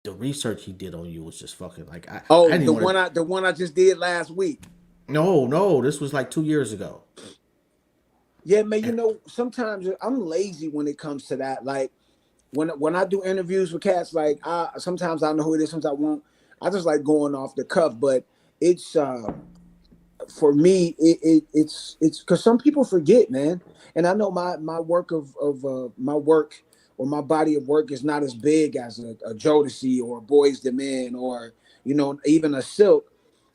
the research he did on you was just fucking like I Oh, didn't the even want one to. I just did last week. No, this was like 2 years ago. Yeah, man. And, Sometimes I'm lazy when it comes to that. Like when I do interviews with cats, like I sometimes I know who it is, sometimes I won't. I just like going off the cuff, but it's for me it's because some people forget, man. And I know my work of my work or my body of work is not as big as a Jodeci or a Boys the Men or even a Silk.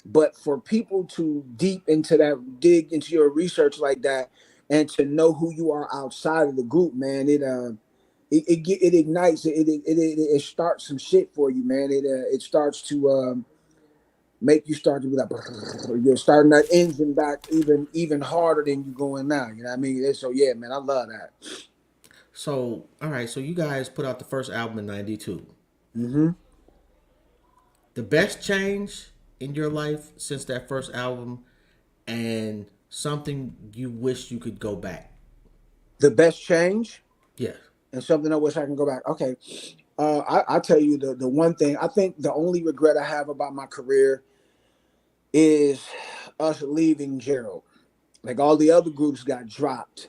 But for people to deep into that, dig into your research like that, and to know who you are outside of the group, man, it ignites it starts some shit for you, man. It starts to make you start to be like you're starting that engine back even harder than you going now. You know what I mean? So yeah, man, I love that. so all right, so you guys put out the first album in '92. Hmm. The best change in your life since that first album, and something you wish you could go back. The best change Yeah. and something I wish I can go back. Okay, I tell you the one thing I think the only regret I have about my career is us leaving Gerald. Like all the other groups got dropped,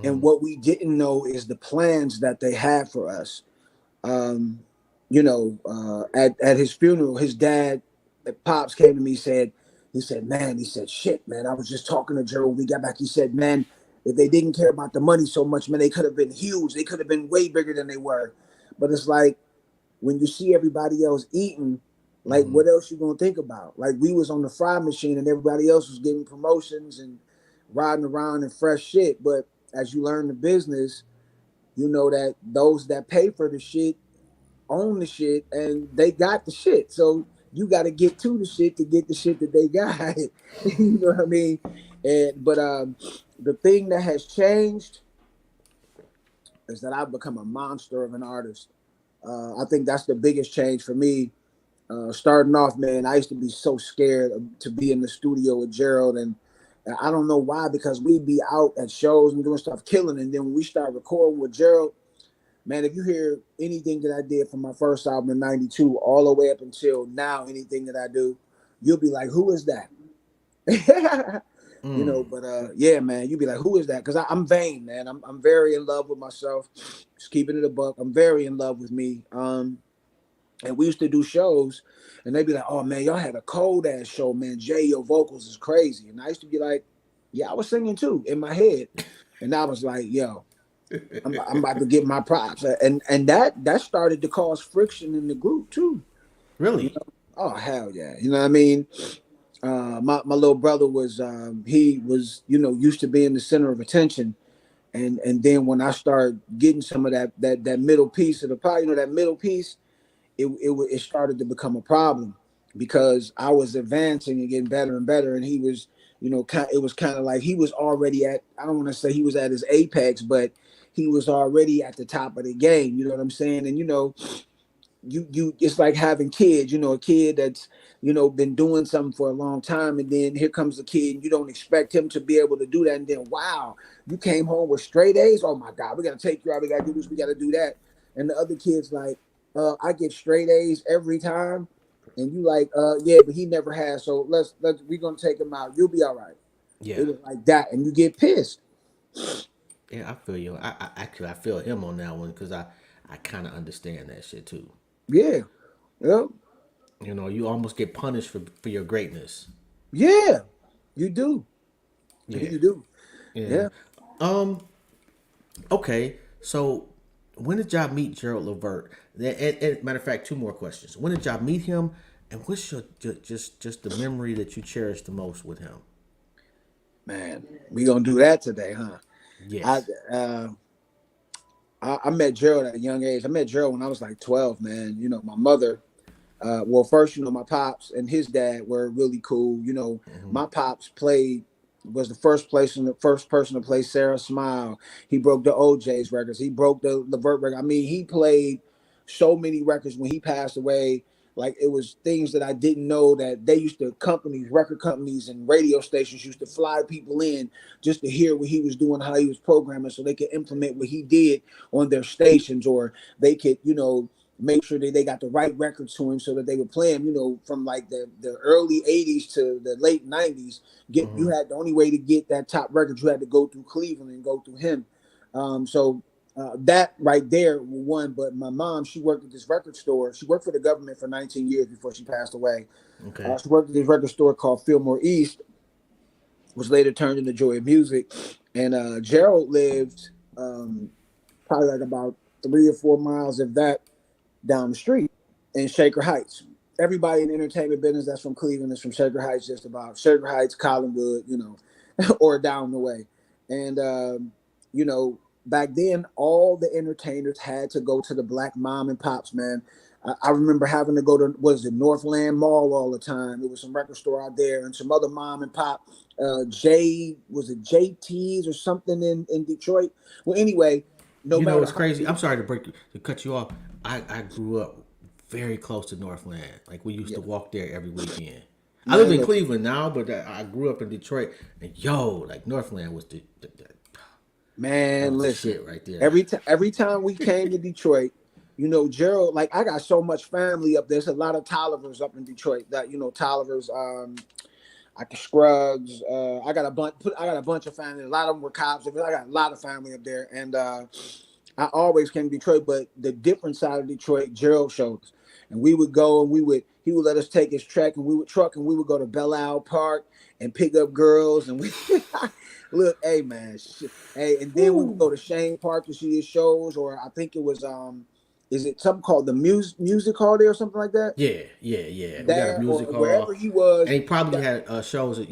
and Hmm. what we didn't know is the plans that they had for us. um, at his funeral, his dad, pops came to me, he said, man, he said, shit, man, I was just talking to Gerald when we got back. He said, man, if they didn't care about the money so much, man, they could have been huge. They could have been way bigger than they were. But it's like when you see everybody else eating, like Hmm. what else you gonna think about? Like we was on the fry machine and everybody else was getting promotions and riding around in fresh shit. But as you learn the business, you know that those that pay for the shit own the shit and they got the shit. So you got to get to the shit to get the shit that they got. You know what I mean? But the thing that has changed is that I've become a monster of an artist. I think that's the biggest change for me. Starting off, man, I used to be so scared to be in the studio with Gerald, and I don't know why, because we'd be out at shows and doing stuff, killing, and then when we start recording with Gerald, man, if you hear anything that I did from my first album in '92 all the way up until now, anything that I do, you'll be like, who is that? Mm. But yeah, man, you'll be like, who is that? Because I'm vain, man. I'm very in love with myself. Just keeping it a buck. I'm very in love with me. And we used to do shows, and they'd be like, "Oh man, y'all had a cold ass show, man. Jay, your vocals is crazy." And I used to be like, "Yeah, I was singing too in my head," and I was like, "Yo, I'm about to get my props," and that started to cause friction in the group too. You Really? know, oh hell yeah, you know what I mean. My little brother was he was used to being the center of attention, and then when I started getting some of that middle piece of the pie, that middle piece, it started to become a problem because I was advancing and getting better and better, and he was, it was kind of like he was already at. I don't want to say he was at his apex, but he was already at the top of the game. You know what I'm saying? And you it's like having kids. A kid that's been doing something for a long time, and then here comes the kid, and you don't expect him to be able to do that, and then wow, you came home with straight A's. Oh my God, we gotta take you out. We gotta do this. We gotta do that. And the other kids like, I get straight A's every time, and you like, yeah, but he never has. So let's we're gonna take him out. You'll be all right. Yeah. It was like that, and you get pissed. Yeah, I feel you. I actually I feel him on that one because I kind of understand that shit too. Yeah, yeah, You almost get punished for your greatness. yeah. You do, Yeah. you do. Yeah. Yeah. Um. Okay. So, when did y'all meet Gerald Levert? And matter of fact, two more questions. When did y'all meet him? And what's your just the memory that you cherish the most with him? Man, we gonna do that today, huh? I Yes. uh I met Gerald at a young age. I met Gerald when I was like 12, man. My mother, well, first, my pops and his dad were really cool. Hmm. My pops was the first person to play Sarah Smile. He broke the OJ's records. He broke the Levert record. I mean, he played so many records when he passed away. Like it was things that I didn't know that they used to record companies and radio stations used to fly people in just to hear what he was doing, how he was programming, so they could implement what he did on their stations, or they could, make sure that they got the right records to him so that they would play him, from like the early 80s to the late 90s. You had the only way to get that top record, you had to go through Cleveland and go through him. That right there one. But my mom, she worked at this record store. She worked for the government for 19 years before she passed away. Okay. She worked at this record store called Fillmore East, was later turned into Joy of Music. And Gerald lived probably like about 3 or 4 miles, if that, down the street in Shaker Heights. Everybody in the entertainment business that's from Cleveland is from Shaker Heights, just about. Shaker Heights, Collinwood, or down the way. And back then, all the entertainers had to go to the black mom and pops, man. I remember having to go to, Northland Mall all the time. There was some record store out there and some other mom and pop. Was it JT's or something in Detroit? Well, anyway, no You know matter what's how. crazy? I'm sorry to cut you off. I grew up very close to Northland. Like we used Yeah, to walk there every weekend. I live man, in listen, Cleveland now, but I grew up in Detroit. And like Northland was that man, was the listen. shit right there. Every time we came to Detroit, Gerald, like I got so much family up there. There's a lot of Tollivers up in Detroit. That Tollivers, like the Scruggs. I got a bunch of family. A lot of them were cops. I got a lot of family up there, and I always came to Detroit. But the different side of Detroit, Gerald showed us, and we would go and he would let us take his truck, and we would go to Belle Isle Park and pick up girls, and we look, hey man, hey, and then we would go to Shane Park to see his shows, or I think it was is it something called the music hall there or something like that? Yeah. We got a There or music wherever hall, he was. and he probably Yeah, had shows.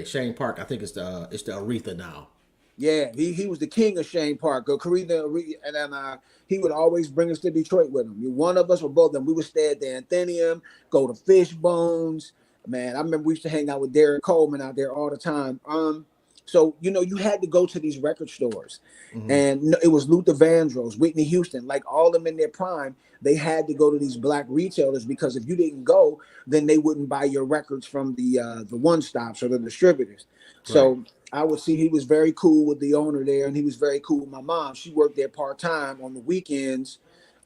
Shane Park. I think it's the Aretha now. yeah, he was the king of Shane Park. Karina, and then he would always bring us to Detroit with him. One of us or both of them. We would stay at the Athenaeum, go to Fishbones. Man, I remember we used to hang out with Derek Coleman out there all the time. So you had to go to these record stores, and it was Luther Vandross, Whitney Houston, like all of them in their prime. They had to go to these black retailers because if you didn't go, then they wouldn't buy your records from the one stops or the distributors. Right. So I would see he was very cool with the owner there, and he was very cool with my mom. She worked there part time on the weekends,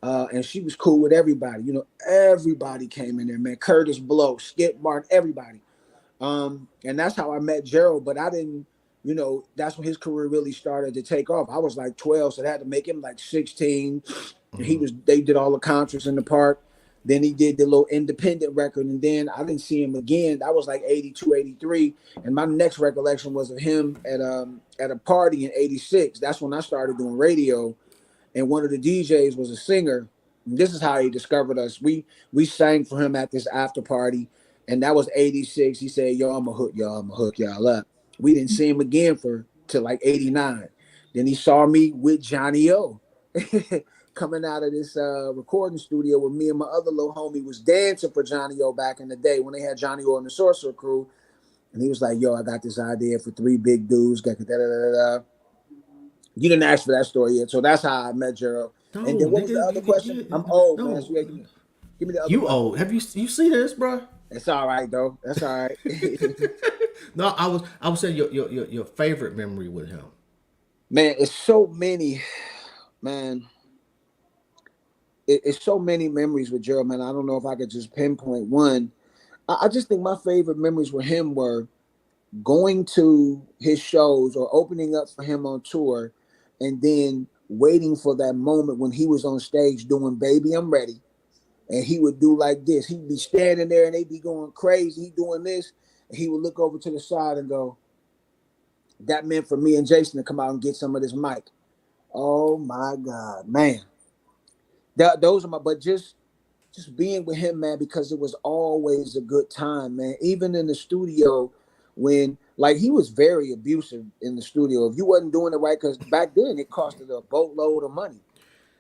and she was cool with everybody. Everybody came in there, man. Curtis Blow, Skip Martin, everybody. And that's how I met Gerald. But I didn't, that's when his career really started to take off. I was like 12, so they had to make him like 16. They did all the concerts in the park. Then he did the little independent record, and then I didn't see him again. That was like 82, 83. And my next recollection was of him at a party in 86. That's when I started doing radio, and one of the DJs was a singer. And this is how he discovered us. We sang for him at this after party, and that was 86. He said, "Yo, I'm gonna hook y'all up." We didn't see him again for till like 89. Then he saw me with Johnny O. Coming out of this recording studio with me and my other little homie was dancing for Johnny O back in the day when they had Johnny O and the Sorcerer Crew. And he was like, "Yo, I got this idea for three big dudes." Got da-da-da-da-da. You didn't ask for that story yet, so that's how I met Gerald. No, And then what was nigga, the other question? I'm old, man. So no. give me the other You question. old? Have you see this, bro? It's all right though. That's all right. No, I was saying your favorite memory with him. Man, it's so many, man. It's so many memories with Gerald, man. I don't know if I could just pinpoint one. I just think my favorite memories with him were going to his shows or opening up for him on tour, and then waiting for that moment when he was on stage doing "Baby, I'm Ready," and he would do like this. He'd be standing there and they'd be going crazy. He doing this, and he would look over to the side and go, "That meant for me and Jason to come out and get some of this mic." Oh my God, man. Those are my, but just being with him, man, because it was always a good time, man. Even in the studio, when like he was very abusive in the studio. If you wasn't doing it right, because back then it costed a boatload of money.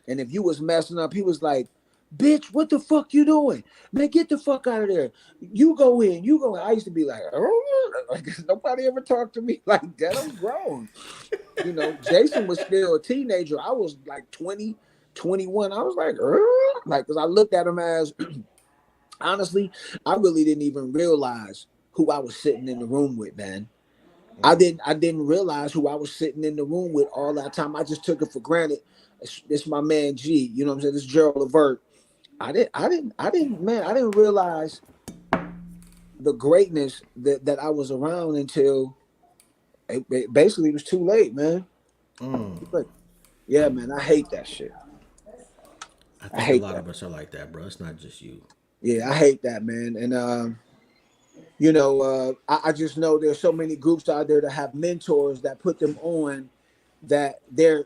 And if you was messing up, he was like, "Bitch, what the fuck you doing? Man, get the fuck out of there. You go in, you go in." I used to be like, "Oh," like nobody ever talked to me like that. I'm grown. Jason was still a teenager. I was like 20, 21. I was like, like, because I looked at him as, honestly, I really didn't even realize who I was sitting in the room with, man. I didn't realize who I was sitting in the room with all that time. I just took it for granted. This my man G. You know what I'm saying? This Gerald Levert. I didn't realize the greatness that I was around until basically it was too late, man. But yeah, man, I hate that shit. I I think a hate lot that. of us are like that, bro. It's not just you. Yeah, I hate that, man. And I just know there's so many groups out there that have mentors that put them on that they're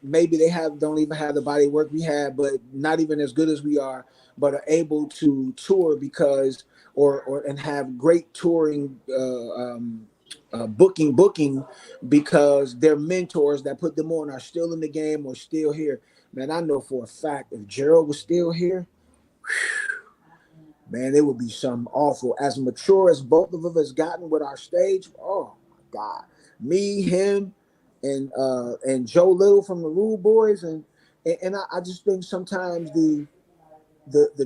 maybe they have don't even have the body work we have, but not even as good as we are, but are able to tour because or and have great touring booking because their mentors that put them on are still in the game or still here. Man, I know for a fact if Gerald was still here, man, it would be something awful. As mature as both of us gotten with our stage, oh my God. Me, him, and Joe Little from the Rude Boys, and I just think sometimes the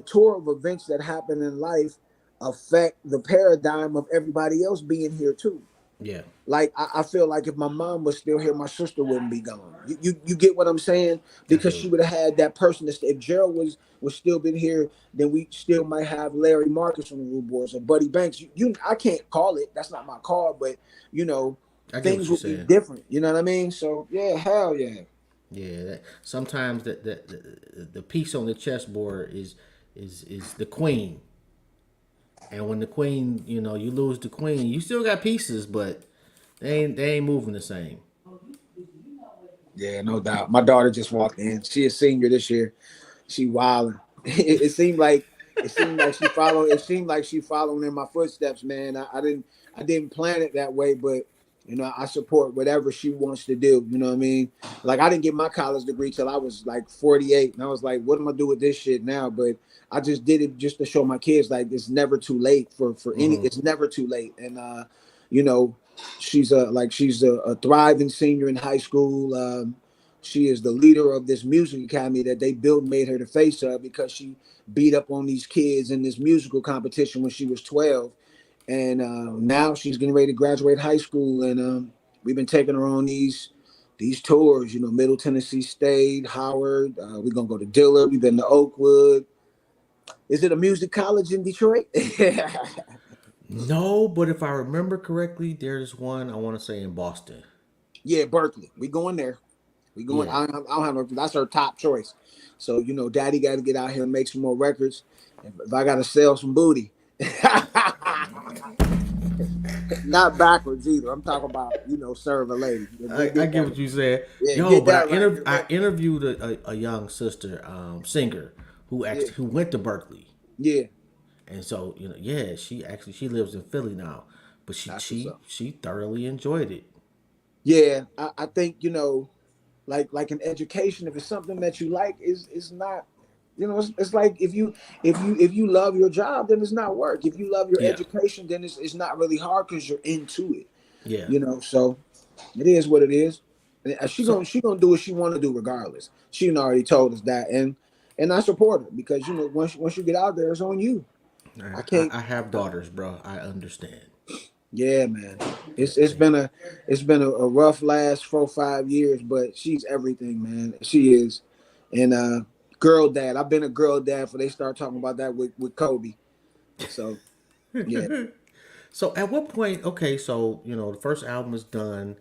tour of events that happen in life affect the paradigm of everybody else being here too. Yeah, Like I feel like if my mom was still here, my sister wouldn't be gone. You get what I'm saying? I Because do. she would have had that person. If Gerald was still been here, then we still might have Larry Marcus from the Rude Boys or Buddy Banks. I can't call it. That's not my call, but you know, I get what things you're would be saying. different. You know what I mean? So yeah, hell yeah. Yeah, sometimes the piece on the chessboard is the queen, and when the queen, you lose the queen, you still got pieces, but they ain't moving the same. Yeah, no doubt. My daughter just walked in. She is senior this year. She wilding. It seemed like she followed. It seemed like she following in my footsteps, man. I didn't plan it that way, but I support whatever she wants to do. You know what I mean? Like I didn't get my college degree till I was like 48, and I was like, what am I do with this shit now? But I just did it just to show my kids like it's never too late for any. It's never too late, and you know, she's a thriving senior in high school. She is the leader of this music academy that they built, made her the face of because she beat up on these kids in this musical competition when she was 12. And now she's getting ready to graduate high school. And we've been taking her on these tours, Middle Tennessee State, Howard. We're going to go to Dillard. We've been to Oakwood. Is it a music college in Detroit? No, but if I remember correctly, there's one I want to say in Boston. Yeah, Berkeley. We going there. We going. Yeah. I don't have no. That's her top choice. So Daddy got to get out here and make some more records. If I got to sell some booty, not backwards either. I'm talking about serve a lady. I get what you said. Yeah, Yo, get but that right. I interviewed a young sister, singer Yeah, who went to Berkeley. yeah. And so, yeah, she lives in Philly now, but she That's what's she up. she thoroughly enjoyed it. Yeah, I think like in education, if it's something that you like, is not. It's like if you love your job, then it's not work. If you love your Yeah, education, then it's not really hard because you're into it. yeah. So it is what it is. And she So gonna she gonna do what she want to do regardless. She done already told us that, and I support her because once you get out there, it's on you. I can't. I have daughters, bro. I understand. Yeah, man. It's been a rough last 4 5 years, but she's everything, man. She is, and girl dad. I've been a girl dad for they start talking about that with Kobe. So yeah. So at what point? Okay, so the first album is done.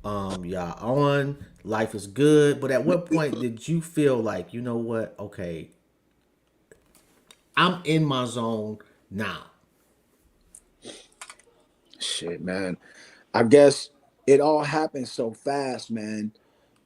Y'all on life is good, but at what point did you feel like what? Okay, I'm in my zone now. Shit, man. I guess it all happened so fast, man.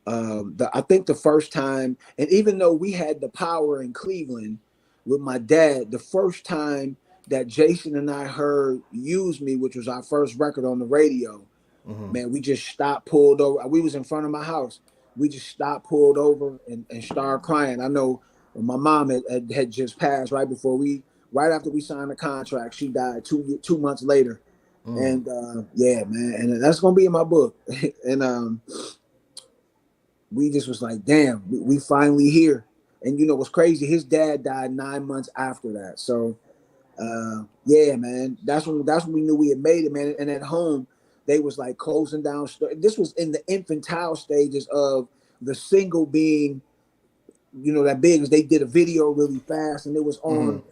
I think the first time, and even though we had the power in Cleveland with my dad, the first time that Jason and I heard "Use Me," which was our first record on the radio, man, we just stopped, pulled over. We was in front of my house. We just stopped, pulled over, and started crying. I know my mom had just passed right after we signed the contract. She died 2 months later, and yeah, man, and that's gonna be in my book. And we just was like, damn, we finally here. And what's crazy? His dad died 9 months after that. So yeah, man, that's when we knew we had made it, man. And at home, they was like closing down. This was in the infantile stages of the single being, that big is they did a video really fast and it was Mm-hmm. on,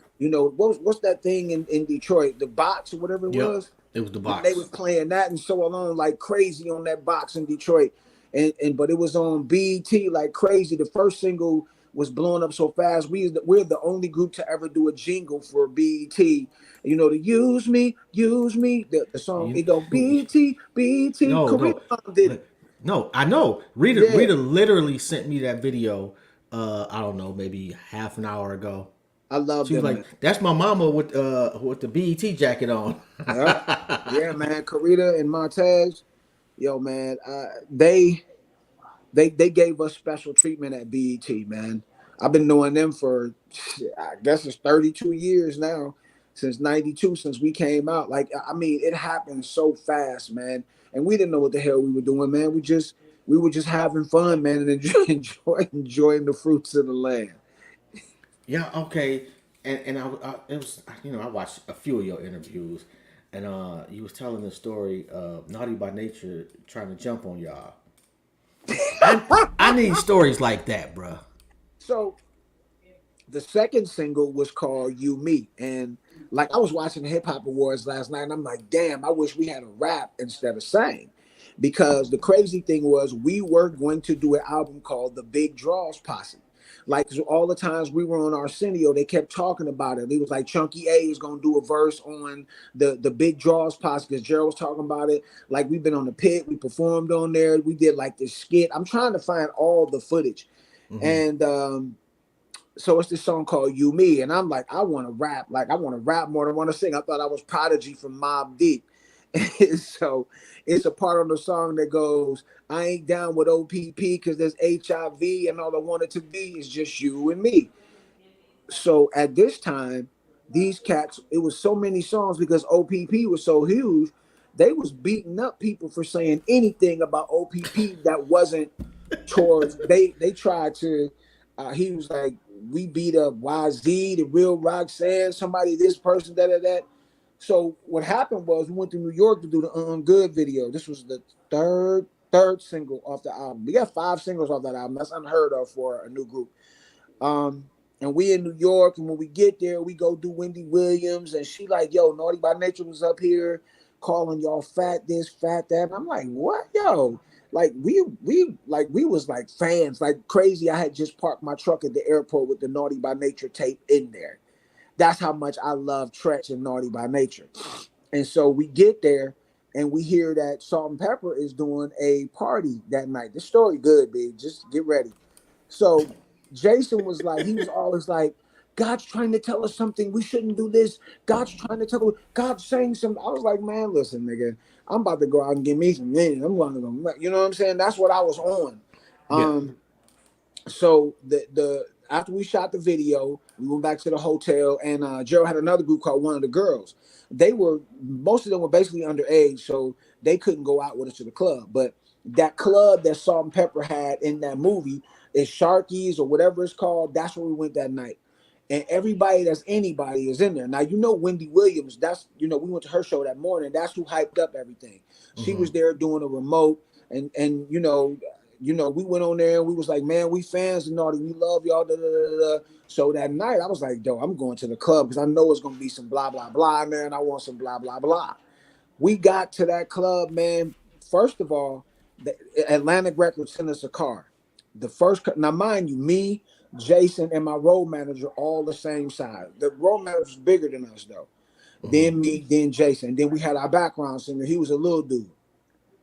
what's that thing in Detroit, the box or whatever it Yep. was. It was the And they was box. playing that and so along like crazy on that box in Detroit. And but it was on BET like crazy. The first single was blowing up so fast. We're the only group to ever do a jingle for BET. To use me. The song You, it go BET, BET. no, Kareem no, did it. no. I know. Rita, Yeah, Rita literally sent me that video. I don't know, maybe half an hour ago. I love She was them, man. like, "That's my mama with the BET jacket on." Yep. Yeah, man. Karita and Montez, yo, man. They gave us special treatment at BET, man. I've been knowing them for, I guess it's 32 years now, since '92, since we came out. Like, I mean, it happened so fast, man. And we didn't know what the hell we were doing, man. We were just having fun, man, and enjoying the fruits of the land. Yeah, okay. And it was, I watched a few of your interviews, and you was telling the story of Naughty by Nature trying to jump on y'all. I I need stories like that, bruh. So the second single was called "You Me," and like I was watching the Hip Hop Awards last night, and I'm like, damn, I wish we had a rap instead of sing, because the crazy thing was we were going to do an album called The Big Draws Posse. Like all the times we were on Arsenio, they kept talking about it. It was like Chunky A is gonna do a verse on the Big Draws Posse because Gerald was talking about it. Like we've been on the pit, we performed on there, we did like this skit. I'm trying to find all the footage, Hmm. and so it's this song called "You Me," and I'm like, I want to rap, like I want to rap more than want to sing. I thought I was Prodigy from Mob Deep. So it's a part on the song that goes, I ain't down with OPP because there's HIV and all I want it to be is just you and me. So at this time, these cats, it was so many songs because OPP was so huge, they was beating up people for saying anything about OPP that wasn't towards they tried to he was like, we beat up YZ, the real Roxanne, somebody, this person, that. So what happened was we went to New York to do the Good video. This was the third single off the album. We got 5 singles off that album. That's unheard of for a new group. Um, and we in New York, and when we get there, we go do Wendy Williams, and she like, yo, Naughty by Nature was up here calling y'all fat this, fat that. And I'm like, what, yo? Like we was like fans, like crazy. I had just parked my truck at the airport with the Naughty by Nature tape in there. That's how much I love Tretch and Naughty by Nature. And so we get there and we hear that Salt and Pepper is doing a party that night. The story good, big. Just get ready. So Jason was like, he was always like, God's trying to tell us something. We shouldn't do this. God's trying to tell us, God's saying something. I was like, man, listen, nigga, I'm about to go out and get me some millions. I'm going to go, you know what I'm saying? That's what I was on. Yeah. So the after we shot the video, we went back to the hotel, and Gerald had another group called One of the Girls. Most of them were basically underage, so they couldn't go out with us to the club. But that club that Salt and Pepper had in that movie is Sharky's or whatever it's called. That's where we went that night. And everybody that's anybody is in there. Now, Wendy Williams, we went to her show that morning. That's who hyped up everything. She Hmm. was there doing a remote, and we went on there and we was like, man, we fans of Naughty. We love y'all. Da, da, da, da. So that night I was like, yo, I'm going to the club because I know it's gonna be some blah blah blah in there, and I want some blah blah blah. We got to that club, man. First of all, the Atlantic Records sent us a car. Now, mind you, me, Jason, and my road manager all the same size. The road manager was bigger than us though. Hmm. Then me, then Jason. Then we had our background singer. He was a little dude.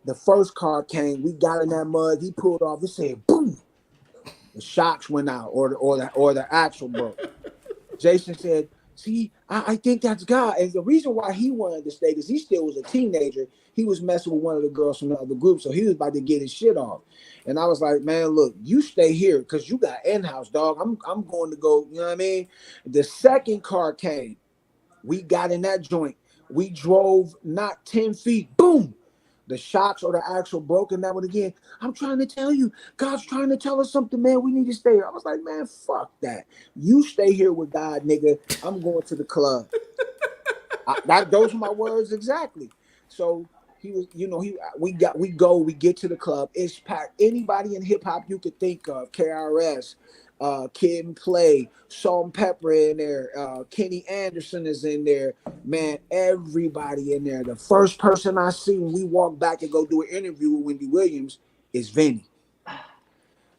The first car came. We got in that mud. He pulled off. It said boom. The shocks went out, or the axle broke. Jason said, see, I think that's God. And the reason why he wanted to stay is he still was a teenager. He was messing with one of the girls from the other group, so he was about to get his shit off. And I was like, man, look, you stay here because you got in-house, dog. I'm going to go, you know what I mean? The second car came. We got in that joint. We drove not 10 feet. Boom. The shocks or the axle broke, and that one again. I'm trying to tell you, God's trying to tell us something, man. We need to stay here. I was like, man, fuck that. You stay here with God, nigga. I'm going to the club. Those are my words exactly. So He was, you know, we get to the club. It's packed. Anybody in hip hop you could think of, KRS, Kid and Play, Salt and Pepper in there, Kenny Anderson is in there. Man, everybody in there. The first person I see when we walk back and go do an interview with Wendy Williams is Vinny.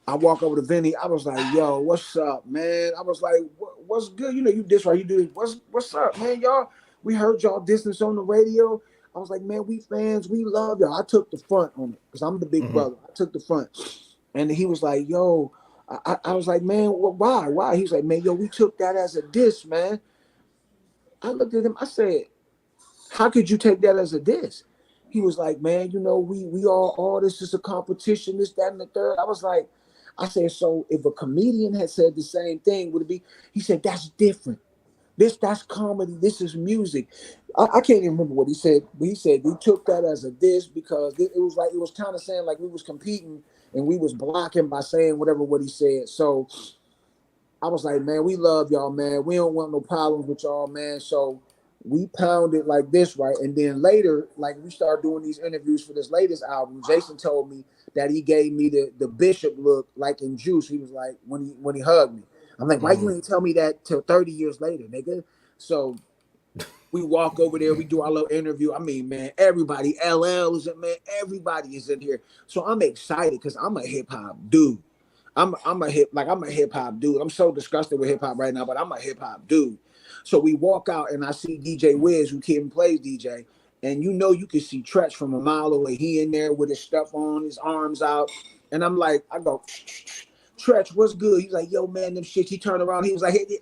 I walk over to Vinny. I was like, "Yo, what's up, man?" I was like, "What's good? You know, you this right, you do this. What's up, man? Y'all, we heard y'all distance on the radio." I was like, "Man, we fans, we love y'all." I took the front on it because I'm the big brother. I took the front, and he was like, "Yo," I was like, "Man, why? Why?" He was like, "Man, yo, we took that as a diss, man." I looked at him. I said, "How could you take that as a diss?" He was like, "Man, you know, we all this is a competition, this, that, and the third." I was like, I said, "So if a comedian had said the same thing, would it be?" He said, "That's different. That's comedy. This is music." I can't even remember what he said, but he said we took that as a diss because it was like it was kind of saying like we was competing and we was blocking by saying whatever what he said. So I was like, "Man, we love y'all, man. We don't want no problems with y'all, man." So we pounded like this, right? And then later, like we started doing these interviews for this latest album. Jason told me that he gave me the Bishop look, like in Juice. He was like when he hugged me. I'm like, "Why you ain't tell me that till 30 years later, nigga?" So we walk over there, we do our little interview. I mean, man, everybody, LL is in, man, everybody is in here. So I'm excited because I'm a hip hop dude. I'm a hip hop dude. I'm so disgusted with hip hop right now, but I'm a hip hop dude. So we walk out and I see DJ Wiz, who came and plays DJ, and you know you can see Tretch from a mile away. He in there with his stuff on, his arms out, and I'm like, I go, Tretch, what's good? He's like, "Yo, man, them shit." He turned around, he was like, "Hey,"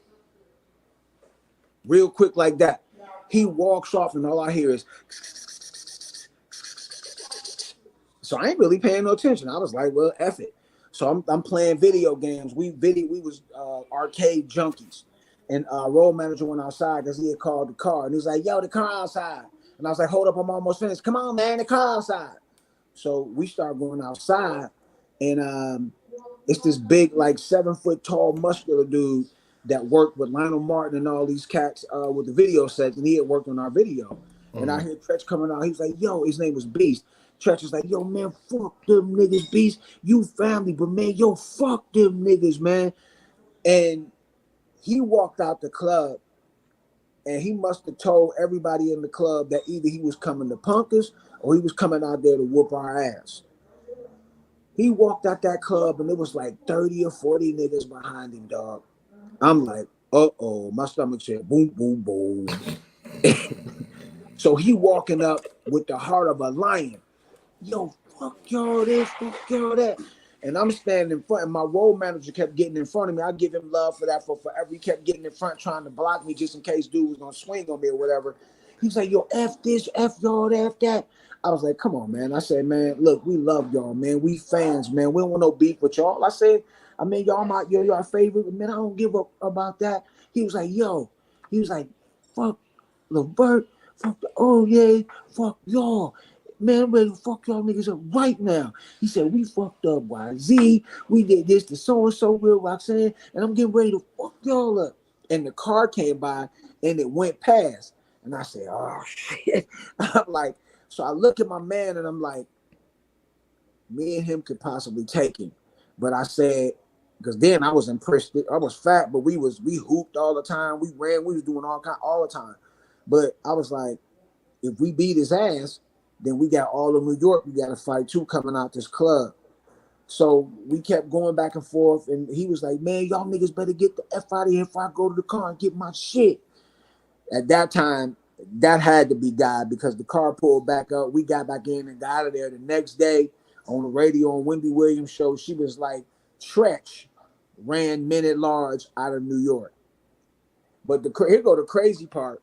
real quick like that. He walks off, and all I hear is. So I ain't really paying no attention. I was like, "Well, F it." So I'm playing video games. We was arcade junkies, and road manager went outside because he had called the car, and he's like, "Yo, the car outside." And I was like, "Hold up, I'm almost finished. Come on, man, the car outside." So we start going outside, and it's this big, like 7 foot tall, muscular dude that worked with Lionel Martin and all these cats with the video sets, and he had worked on our video. And I hear Tretch coming out. He's like, "Yo," his name was Beast. Tretch was like, "Yo, man, fuck them niggas, Beast. You family, but man, yo, fuck them niggas, man." And he walked out the club, and he must have told everybody in the club that either he was coming to punk us or he was coming out there to whoop our ass. He walked out that club, and it was like 30 or 40 niggas behind him, dog. I'm like, uh-oh, my stomach said boom, boom, boom. So he walking up with the heart of a lion. "Yo, fuck y'all this, fuck y'all that." And I'm standing in front, and my road manager kept getting in front of me. I give him love for that for forever. He kept getting in front, trying to block me just in case dude was gonna swing on me or whatever. He's like, "Yo, F this, F y'all, F that." I was like, "Come on, man." I said, "Man, look, we love y'all, man. We fans, man. We don't want no beef with y'all." I said, "I mean, y'all favorite, man. I don't give up about that." He was like, "Yo," he was like, "Fuck Levert, fuck the yeah, fuck y'all. Man, I'm ready to fuck y'all niggas up right now." He said, "We fucked up YZ. We did this to so-and-so with Roxanne, and I'm getting ready to fuck y'all up." And the car came by, and it went past. And I said, "Oh, shit." I'm like, so I look at my man, and I'm like, me and him could possibly take him. But I said, because then I was impressed. I was fat, but we hooped all the time. We ran. We was doing all the time. But I was like, if we beat his ass, then we got all of New York we got to fight too coming out this club. So we kept going back and forth, and he was like, "Man, y'all niggas better get the F out of here if I go to the car and get my shit." At that time, that had to be God because the car pulled back up. We got back in and got out of there. The next day on the radio on Wendy Williams show, she was like, "Tretch ran Men at Large out of New York." But here go the crazy part.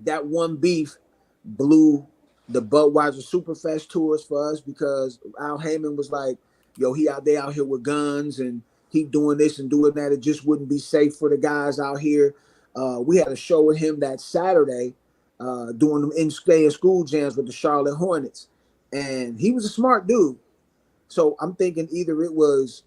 That one beef blew the Budweiser Superfest tours for us because Al Heyman was like, "Yo, they out here with guns and he doing this and doing that. It just wouldn't be safe for the guys out here." We had a show with him that Saturday, doing them in school jams with the Charlotte Hornets, and he was a smart dude. So I'm thinking either it was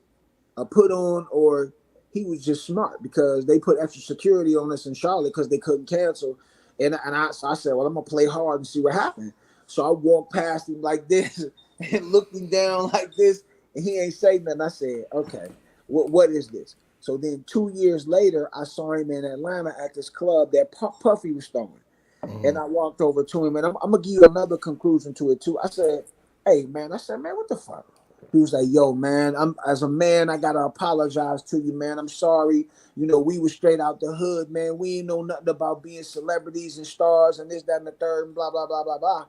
a put on or he was just smart because they put extra security on us in Charlotte because they couldn't cancel. So I said, "Well, I'm gonna play hard and see what happens." So I walked past him like this and looked him down like this, and he ain't say nothing. I said, okay, what is this? So then 2 years later, I saw him in Atlanta at this club that Puffy was throwing. And Mhm. I walked over to him, and I'm gonna give you another conclusion to it too. I said, "Hey, man," I said, "Man, what the fuck?" He was like, "Yo, man, I'm as a man, I gotta apologize to you, man. I'm sorry. You know, we was straight out the hood, man. We ain't know nothing about being celebrities and stars and this, that, and the third, and blah, blah, blah, blah, blah."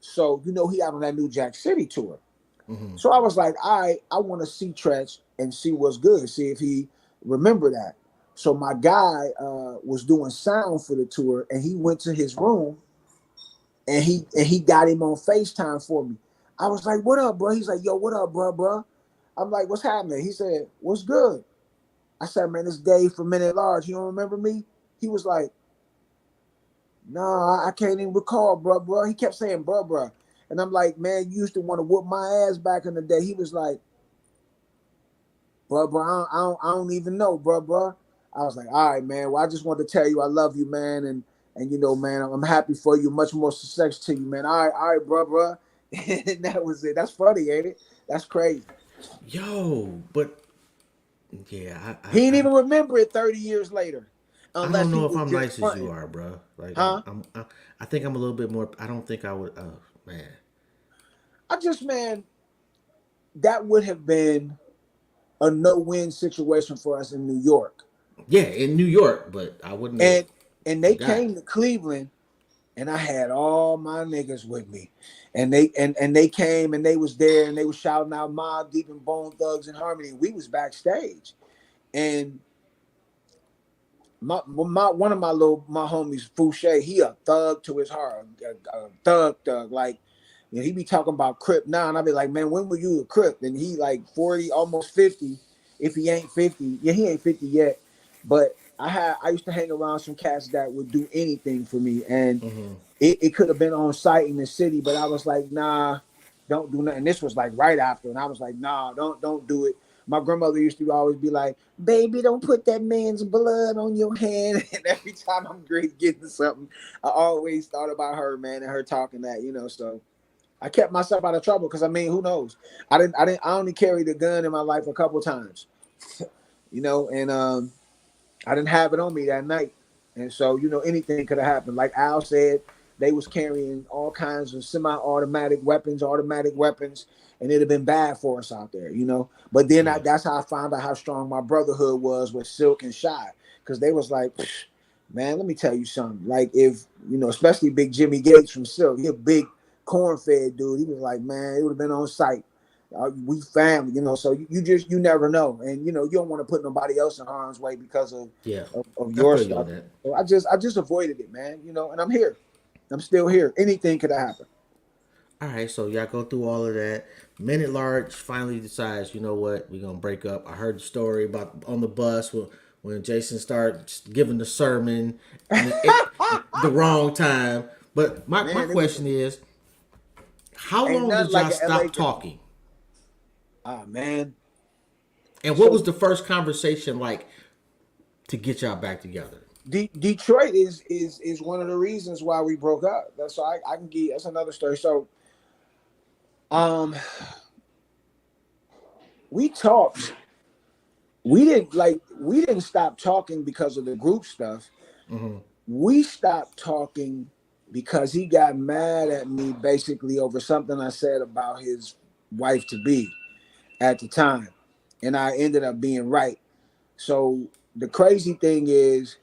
So, you know, he out on that new Jack City tour. Mhm. So I was like, I want to see Tretch and see what's good, see if he remember that. So my guy was doing sound for the tour, and he went to his room and he got him on FaceTime for me. I was like, "What up, bro?" He's like, "Yo, what up, bro?" I'm like, "What's happening?" He said, "What's good?" I said, "Man, it's Dave from Men at Large. You don't remember me?" He was like, "No, I can't even recall, bro." He kept saying, bro. And I'm like, "Man, you used to want to whoop my ass back in the day." He was like, bro, I don't even know, bro. I was like, "All right, man. Well, I just want to tell you I love you, man, and you know, man, I'm happy for you. Much more success to you, man. All right, bro." And that was it. That's funny, ain't it? That's crazy. Yo, but yeah, He didn't even remember it 30 years later, I don't unless he know if was I'm just nice as you fronting, are, bro. Like huh? I think I'm a little bit more. I don't think I would. Oh man, I just, man, that would have been a no-win situation for us in New York, yeah, in New York, but I wouldn't have and they forgot. came to Cleveland and I had all my niggas with me, and they came and they was there and they was shouting out Mob Deep and Bone Thugs and Harmony. We was backstage, and my one of my homies, Fouché, he a thug to his heart, a thug. Like, you know, he be talking about Crip now, and I be like, "Man, when were you a Crip?" And he like 40, almost 50. If he ain't 50, yeah, he ain't 50 yet. But I used to hang around some cats that would do anything for me, and Hmm. it could have been on site in the city, but I was like, "Nah, don't do nothing." This was like right after, and I was like, "Nah, don't do it." My grandmother used to always be like, "Baby, don't put that man's blood on your hand." And every time I'm great getting something, I always thought about her, man, and her talking that, you know. So I kept myself out of trouble because I mean, who knows? I only carried a gun in my life a couple times, you know, and I didn't have it on me that night. And so, you know, anything could have happened. Like Al said, they was carrying all kinds of automatic weapons, and it'd have been bad for us out there, you know. But then Yeah. that's how I found out how strong my brotherhood was with Silk and Shy. Because they was like, "Man, let me tell you something. Like, if, you know, especially big Jimmy Gates from Silk, he a big corn-fed dude. He was like, man, it would have been on site. We family, you know, so you just, you never know. And, you know, you don't want to put nobody else in harm's way because Yeah. of I your feel you on stuff. that. So I just avoided it, man, you know, and I'm here. I'm still here. Anything could have happened. All right, so y'all go through all of that. Men at Large finally decides, you know what, we're gonna break up. I heard the story about on the bus when Jason started giving the sermon and the wrong time. But my Man, it was question is, how ain't long nothing did like y'all an LA stop girl. talking? Ah, man. And what was So the first conversation like to get y'all back together? Detroit is one of the reasons why we broke up. That's so I can give, that's another story. So um we talked. We didn't stop talking because of the group stuff. Hmm. We stopped talking because he got mad at me basically over something I said about his wife to be at the time. And I ended up being right. So the crazy thing is,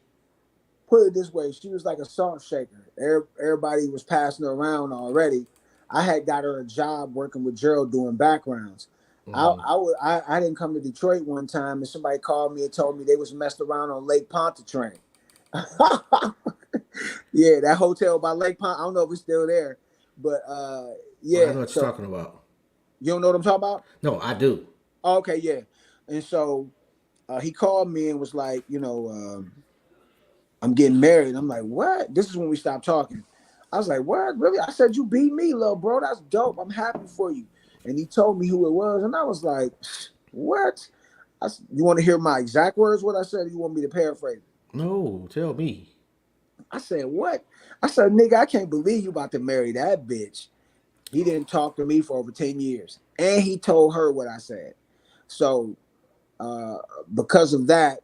put it this way, she was like a salt shaker. Everybody was passing her around already. I had got her a job working with Gerald doing backgrounds. Hmm. I didn't come to Detroit one time and somebody called me and told me they was messed around on Lake Pontchartrain. Yeah, that hotel by Lake Pont. I don't know if it's still there, but Well, I yeah. know what you're So talking about. you don't know what I'm talking about? No, I do. Oh, okay, yeah. And so he called me and was like, I'm getting married. I'm like, what? This is when we stopped talking. I was like, what? Really? I said, you beat me, little bro. That's dope. I'm happy for you. And he told me who it was, and I was like, what? You want to hear my exact words? What I said? Or you want me to paraphrase? No, tell me. I said, what? I said, nigga, I can't believe you about to marry that bitch. He didn't talk to me for over 10 years. And he told her what I said. So uh, because of that,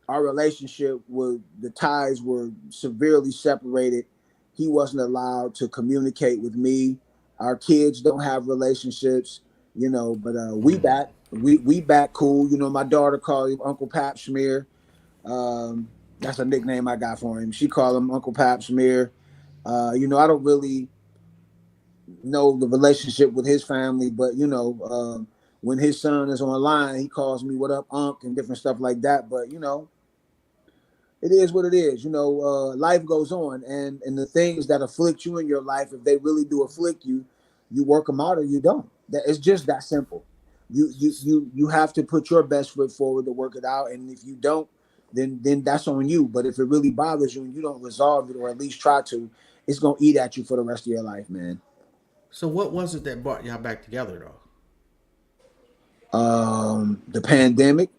our relationship was the ties were severely separated. He wasn't allowed to communicate with me. Our kids don't have relationships, but we back. We back cool. My daughter called him Uncle Pap Schmear. That's a nickname I got for him. She called him Uncle Pap Schmear. I don't really know the relationship with his family, but when his son is online, he calls me "What up, Unc" and different stuff like that. But it is what it is. Life goes on, and the things that afflict you in your life, if they really do afflict you, you work them out or you don't. That it's just that simple. You have to put your best foot forward to work it out, and if you don't, then that's on you. But if it really bothers you and you don't resolve it or at least try to, it's gonna eat at you for the rest of your life, man. So what was it that brought y'all back together though? The pandemic.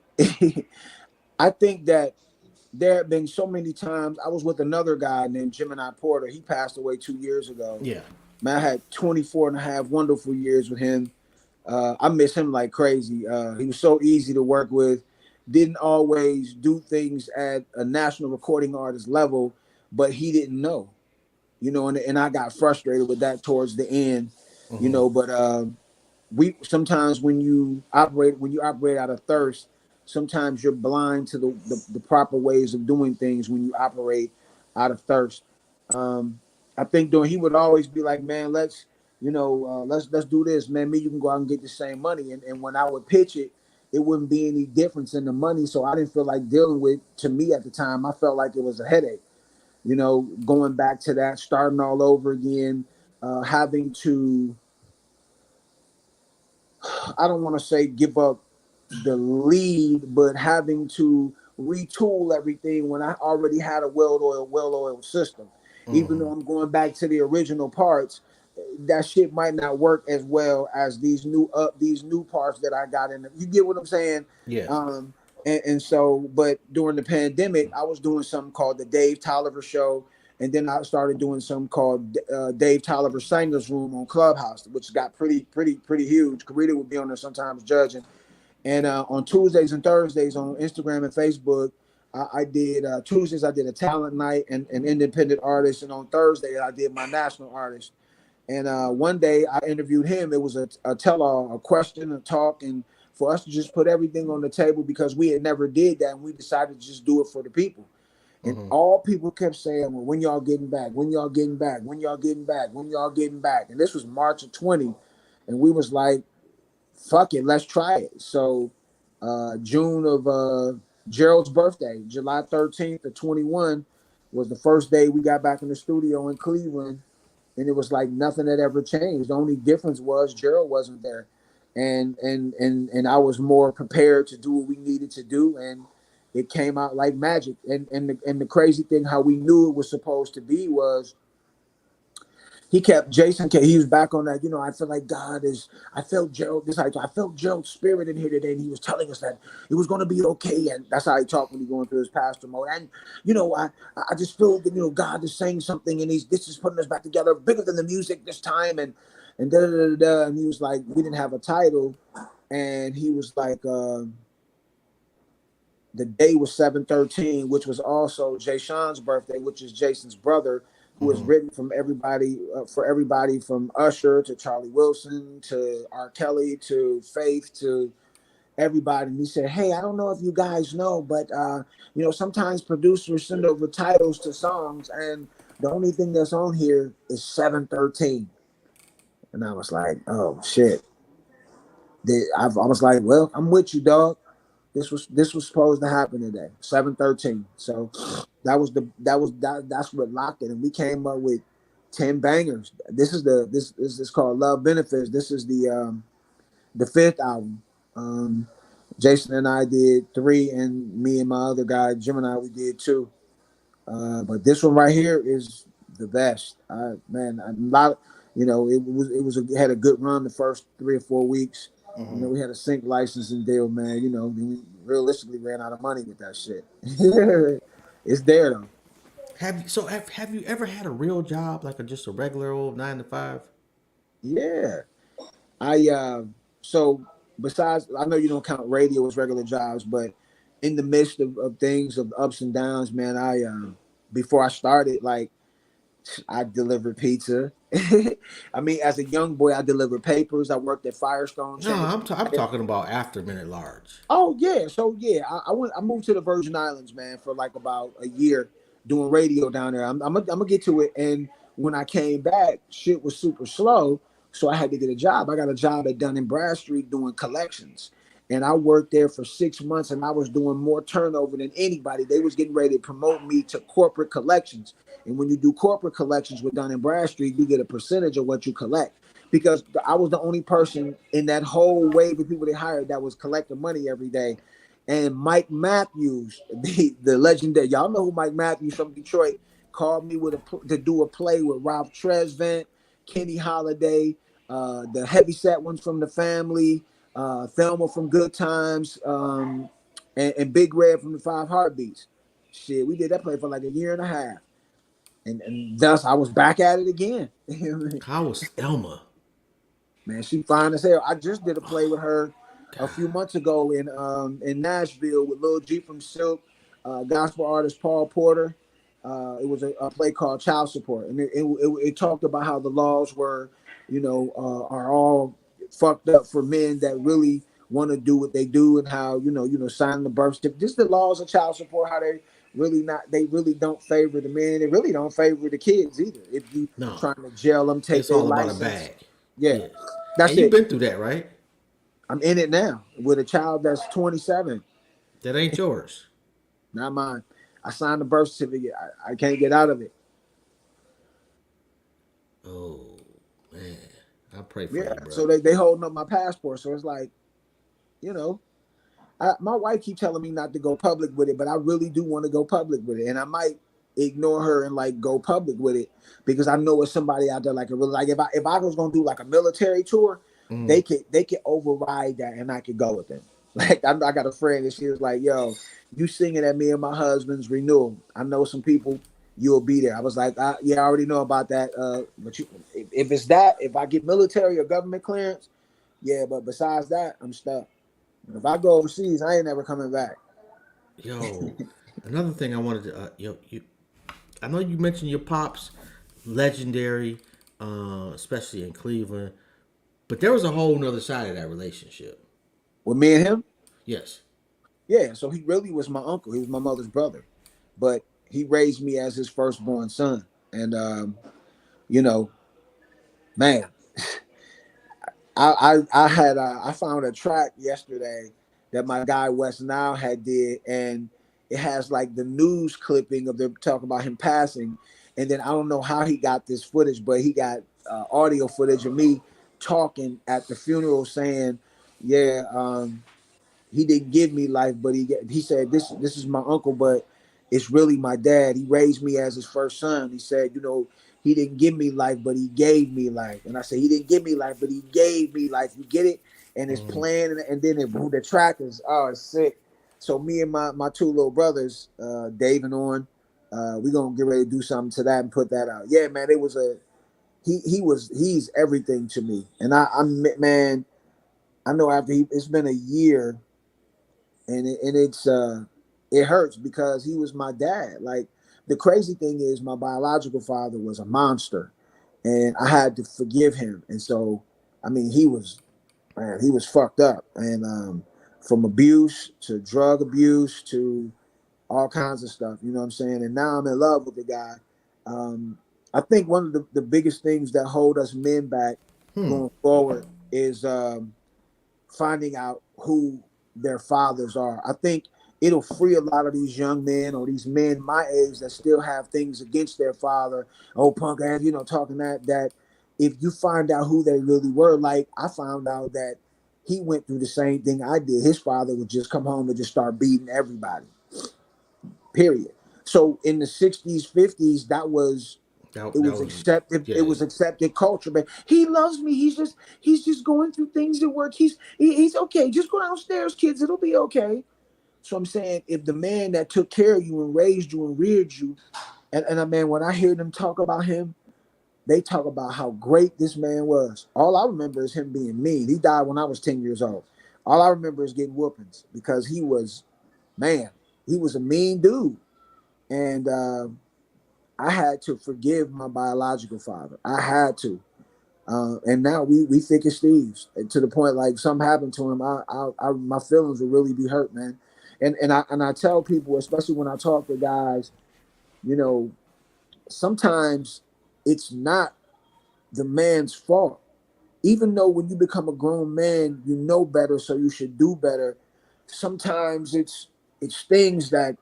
I think that there have been so many times. I was with another guy named Gemini Porter. He passed away 2 years ago. Yeah. Man, I had 24 and a half wonderful years with him. I miss him like crazy. He was so easy to work with. Didn't always do things at a national recording artist level, but he didn't know, and I got frustrated with that towards the end, but we sometimes when you operate out of thirst, sometimes you're blind to the proper ways of doing things when you operate out of thirst. I think doing he would always be like, man, let's do this, man. Me, you can go out and get the same money, and when I would pitch it, it wouldn't be any difference in the money, so I didn't feel like dealing with. To me at the time, I felt like it was a headache. Going back to that, starting all over again, having to, I don't want to say give up the lead, but having to retool everything when I already had a well-oiled system. Even though I'm going back to the original parts, that shit might not work as well as these new parts that I got in. You get what I'm saying? Yeah. And so, but during the pandemic, I was doing something called the Dave Tolliver Show, and then I started doing something called Dave Tolliver Singers Room on Clubhouse, which got pretty huge. Karita would be on there sometimes judging. And on Tuesdays and Thursdays on Instagram and Facebook, I did Tuesdays I did a talent night and an independent artist, and on Thursday I did my national artist. And one day I interviewed him. It was a tell-all, a question, a talk, and for us to just put everything on the table because we had never did that, and we decided to just do it for the people. And all people kept saying, "Well, when y'all getting back? When y'all getting back? When y'all getting back? When y'all getting back?" And this was March of 20, and we was like, fuck it, let's try it. So June of Gerald's birthday, July 13th of 21, was the first day we got back in the studio in Cleveland, and it was like nothing had ever changed. The only difference was Gerald wasn't there, and I was more prepared to do what we needed to do, and it came out like magic. And the crazy thing, how we knew it was supposed to be was he was back on that, I feel like I felt I felt Gerald's spirit in here today, and he was telling us that it was going to be okay, and that's how he talked when he going through his pastor mode. And I just feel that God is saying something, and this is putting us back together bigger than the music this time, and da da da da da. And he was like, we didn't have a title, and he was like, the day was 7/13, which was also Jay Sean's birthday, which is Jason's brother, who has written from everybody for everybody from Usher to Charlie Wilson to R. Kelly to Faith to everybody. And he said, "Hey, I don't know if you guys know, but sometimes producers send over titles to songs, and the only thing that's on here is 7/13." And I was like, "Oh shit!" I was like, "Well, I'm with you, dog. This was supposed to happen today, 7/13." So that's what locked it, and we came up with 10 bangers. This is called Love Benefits. This is the fifth album. Jason and I did three, and me and my other guy Gemini we did two. But this one right here is the best. Man, a lot. It had a good run the first 3 or 4 weeks. We had a sync licensing deal, man. Then we realistically ran out of money with that shit. It's there though. Have you ever had a real job, like just a regular old 9 to 5? Yeah. I so besides, I know you don't count radio as regular jobs, but in the midst of things, of ups and downs, man, I before I started, like, I delivered pizza. I mean, as a young boy, I delivered papers. I worked at Firestone No, Channel. I'm talking about after Men at Large. Oh yeah, so yeah, I moved to the Virgin Islands, man, for like about a year doing radio down there. I'm gonna get to it. And when I came back, shit was super slow, so I had to get a job. I got a job at Dun and Bradstreet doing collections, and I worked there for 6 months, and I was doing more turnover than anybody. They was getting ready to promote me to corporate collections, and when you do corporate collections with Dun and Bradstreet, you get a percentage of what you collect, because I was the only person in that whole wave of people they hired that was collecting money every day. And Mike Matthews, the legendary, y'all know who Mike Matthews from Detroit, called me with to do a play with Ralph Tresvant, Kenny Holiday, the heavyset ones from The Family, Thelma from Good Times, and Big Red from the Five Heartbeats. Shit, we did that play for like a year and a half. And thus I was back at it again. How was Thelma? Man, she fine as hell. I just did a play with Oh, her a few God. months ago in Nashville with Lil G from Silk, gospel artist Paul Porter. It was a play called Child Support, and it talked about how the laws were, are all fucked up for men that really want to do what they do, and how signing the birth certificate. Just the laws of child support, how they really don't favor the men. They really don't favor the kids either. If you No, trying to jail them, take it's their all about a license, bag. yeah, Yes. that's And you've it. been through that, right? I'm in it now with a child that's 27, That ain't yours. not mine. I signed the birth certificate. I can't get out of it. Oh, man. I pray for Yeah. you, bro. So they holding up my passport. So it's like, you know, my wife keep telling me not to go public with it, but I really do want to go public with it, and I might ignore her and like go public with it because I know it's somebody out there like a really, like if I was gonna do like a military tour, Mm. they could override that and I could go with them. Like I got a friend and she was like, "Yo, you singing at me and my husband's renewal? I know some people. You'll be there." I was like, "Yeah, I already know about that. But if it's that, if I get military or government clearance, yeah. But besides that, I'm stuck." If I go overseas, I ain't never coming back. Yo, another thing I wanted to, I know you mentioned your pops, legendary, especially in Cleveland, but there was a whole nother side of that relationship. With me and him, Yes. yeah. So he really was my uncle. He was my mother's brother, but he raised me as his firstborn son. And you know, man, I found a track yesterday that my guy West Nile had did, and it has like the news clipping of them talking about him passing, and then I don't know how he got this footage, but he got audio footage of me talking at the funeral saying, "Yeah, he didn't give me life, but he said this is my uncle, but it's really my dad. He raised me as his first son." He said, he didn't give me life, but he gave me life. And I said, he didn't give me life, but he gave me life. You get it? And it's Mm. playing, and then the track is, oh, it's sick. So me and my two little brothers, Dave and Oren, we gonna get ready to do something to that and put that out. Yeah, man, it was he's everything to me. And I'm man, I know it's been a year, and it hurts because he was my dad. Like, the crazy thing is, my biological father was a monster, and I had to forgive him. And so, I mean, he was fucked up, and from abuse to drug abuse to all kinds of stuff. You know what I'm saying? And now I'm in love with the guy. Um, I think one of the biggest things that hold us men back Hmm. going forward is finding out who their fathers are. I think it'll free a lot of these young men or these men my age that still have things against their father. Oh, punk ass, talking that if you find out who they really were, like I found out that he went through the same thing I did. His father would just come home and just start beating everybody. Period. So in the 60s, 50s, it That was was, accepted. It yeah. was accepted culture. But he loves me. He's just going through things at work. He's okay. Just go downstairs, kids. It'll be okay. So I'm saying, if the man that took care of you and raised you and reared you, and I man, when I hear them talk about him, they talk about how great this man was. All I remember is him being mean. He died when I was 10 years old. All I remember is getting whoopings because he was, man, he was a mean dude. And I had to forgive my biological father. I had to. And now we thick as thieves, and to the point like something happened to him. My feelings would really be hurt, man. And I tell people, especially when I talk to guys, you know, sometimes it's not the man's fault. Even though when you become a grown man, you know better, so you should do better. Sometimes it's things that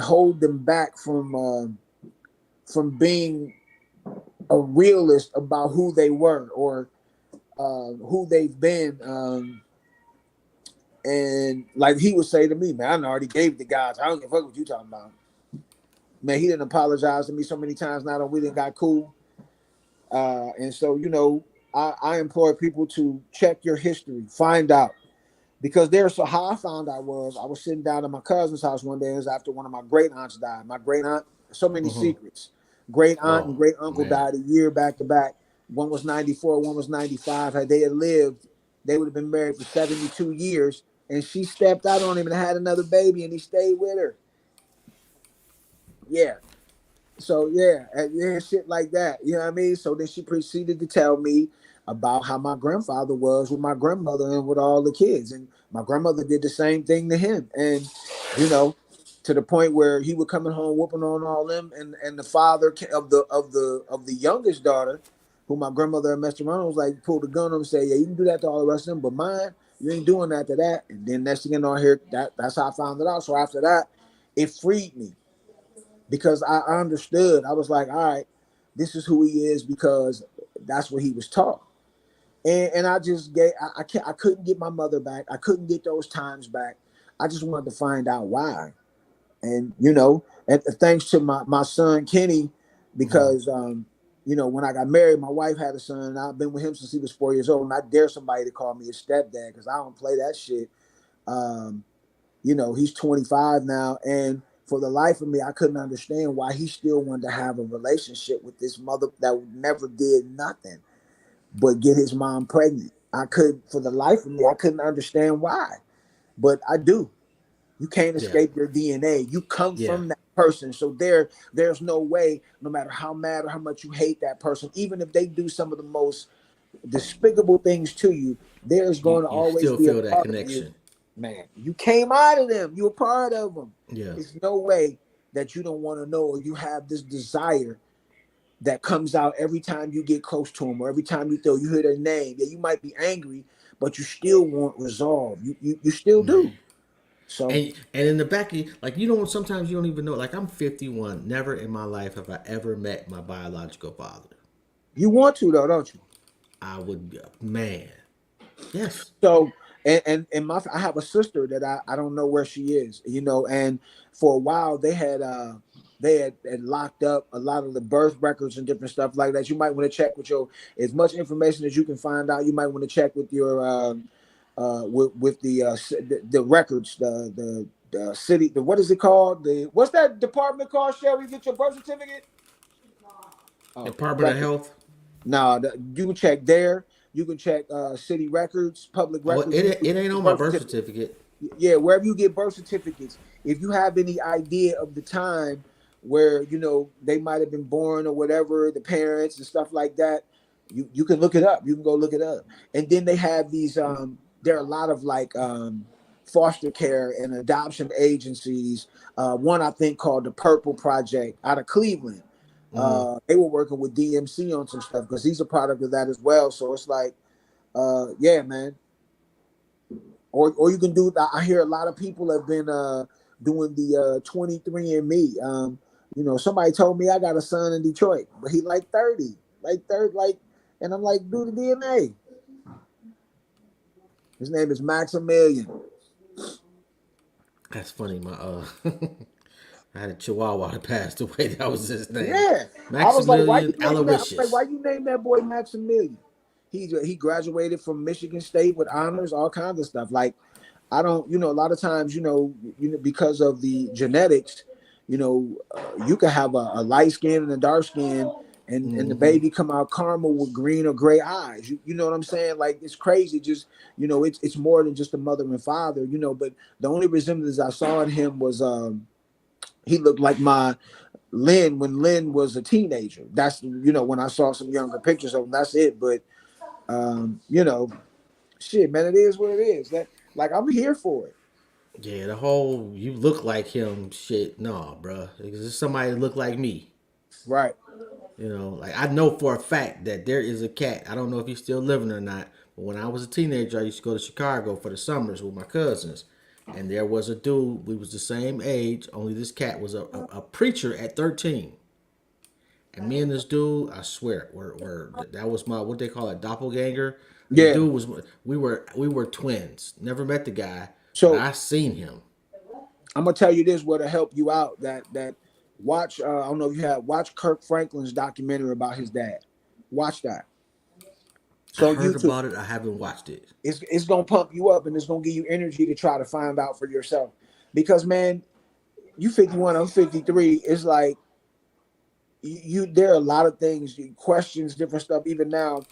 hold them back from being a realist about who they were or who they've been. And like he would say to me, man, I already gave the guys. I don't give a fuck what you talking about. Man, he didn't apologize to me so many times now that we didn't got cool. And so, you know, I implore people to check your history, find out. Because there's so how I found out was I was sitting down at my cousin's house one day. It was after one of my great aunts died. My great aunt, so many secrets. Great aunt and Oh great uncle man. died a year back to back. One was 94, one was 95. Had they had lived, they would have been married for 72 years. And she stepped out on him and had another baby, and he stayed with her. Yeah. So yeah, yeah, shit like that. You know what I mean? So then she proceeded to tell me about how my grandfather was with my grandmother and with all the kids. And my grandmother did the same thing to him. And, you know, to the point where he would coming home whooping on all them, and the father of the youngest daughter, who my grandmother had messed around, was like pulled a gun on him and say, yeah, you can do that to all the rest of them, but mine, you ain't doing that to that. And then next thing you know, here that's how I found it out. So after that, it freed me because I understood. I was like, all right, this is who he is because that's what he was taught. And I just I couldn't get my mother back. I couldn't get those times back. I just wanted to find out why. And you know, and thanks to my son Kenny, Mhm. because you know, when I got married, my wife had a son, and I've been with him since he was 4 years old. And I dare somebody to call me a stepdad because I don't play that shit. Um, you know, he's 25 now, and for the life of me, I couldn't understand why he still wanted to have a relationship with this mother that never did nothing but get his mom pregnant. I could, for the life of me, I couldn't understand why, but I do. You can't Yeah. escape your DNA. You come Yeah. from that person, so there's no way. No matter how mad or how much you hate that person, even if they do some of the most despicable things to you, there's You going to you always still be a feel that part of you. connection. Man, you came out of them. You were part of them. Yeah. It's no way that you don't want to know or you have this desire that comes out every time you get close to them or every time you hear their name. Yeah, you might be angry, but you still want resolve. You still Man. do. So And in the back of like you don't sometimes you don't even know. Like I'm 51. Never in my life have I ever met my biological father. you want to though, don't you? I would man. Yes. So and my I have a sister that I don't know where she is, you know, and for a while they had locked up a lot of the birth records and different stuff like that. You might want to check with your as much information as you can find out. You might want to check with your with the records, the city, the what is it called? The what's that department called, Sherry? Get your birth certificate? Oh, Department of record. Health. No, you can check there. You can check city records, public Oh, records. You it ain't your on my birth birth certificate. certificate. Yeah, wherever you get birth certificates. If you have any idea of the time where you know they might have been born or whatever, the parents and stuff like that, you can look it up. You can go look it up. And then they have these. There are a lot of like foster care and adoption agencies. One I think called the Purple Project out of Cleveland. They were working with DMC on some stuff because he's a product of that as well. So it's like, yeah, man. Or you can do. I hear a lot of people have been doing the 23 and Me. You know, somebody told me I got a son in Detroit, but he like 30, like, and I'm like, do the DNA. His name is Maximilian. That's funny. My I had a Chihuahua that passed away. That was his name, Yeah, I was like, why Maximilian you name that? I was like, Aloysius. why you name that boy Maximilian? He graduated from Michigan State with honors, all kinds of stuff. Like I don't, you know, a lot of times, because of the genetics, you can have a light skin and a dark skin, and the Mm-hmm. baby come out caramel with green or gray eyes. You know what I'm saying? Like it's crazy. Just it's more than just a mother and father. But the only resemblance I saw in him was he looked like my Lynn when Lynn was a teenager. That's when I saw some younger pictures of him. That's it. But um, you know, shit, man, it is what it is. That like I'm here for it. Yeah, the whole you look like him shit. No, bruh. It's just somebody that look like me. Right. Like I know for a fact that there is a cat. I don't know if he's still living or not. But when I was a teenager, I used to go to Chicago for the summers with my cousins. And there was a dude, we was the same age, only this cat was a preacher at 13. And me and this dude, I swear, that was my what they call it, doppelganger. The Yeah. dude was we were twins. Never met the guy, but So I seen him. I'm gonna tell you this what'll help you out. That watch. I don't know if you have watch Kirk Franklin's documentary about his dad. Watch that. I So on heard YouTube, about it. I haven't watched it. it's gonna pump you up and it's gonna give you energy to try to find out for yourself. Because man, you 51, I'm 53. It's like there are a lot of things, questions, different stuff. Even now,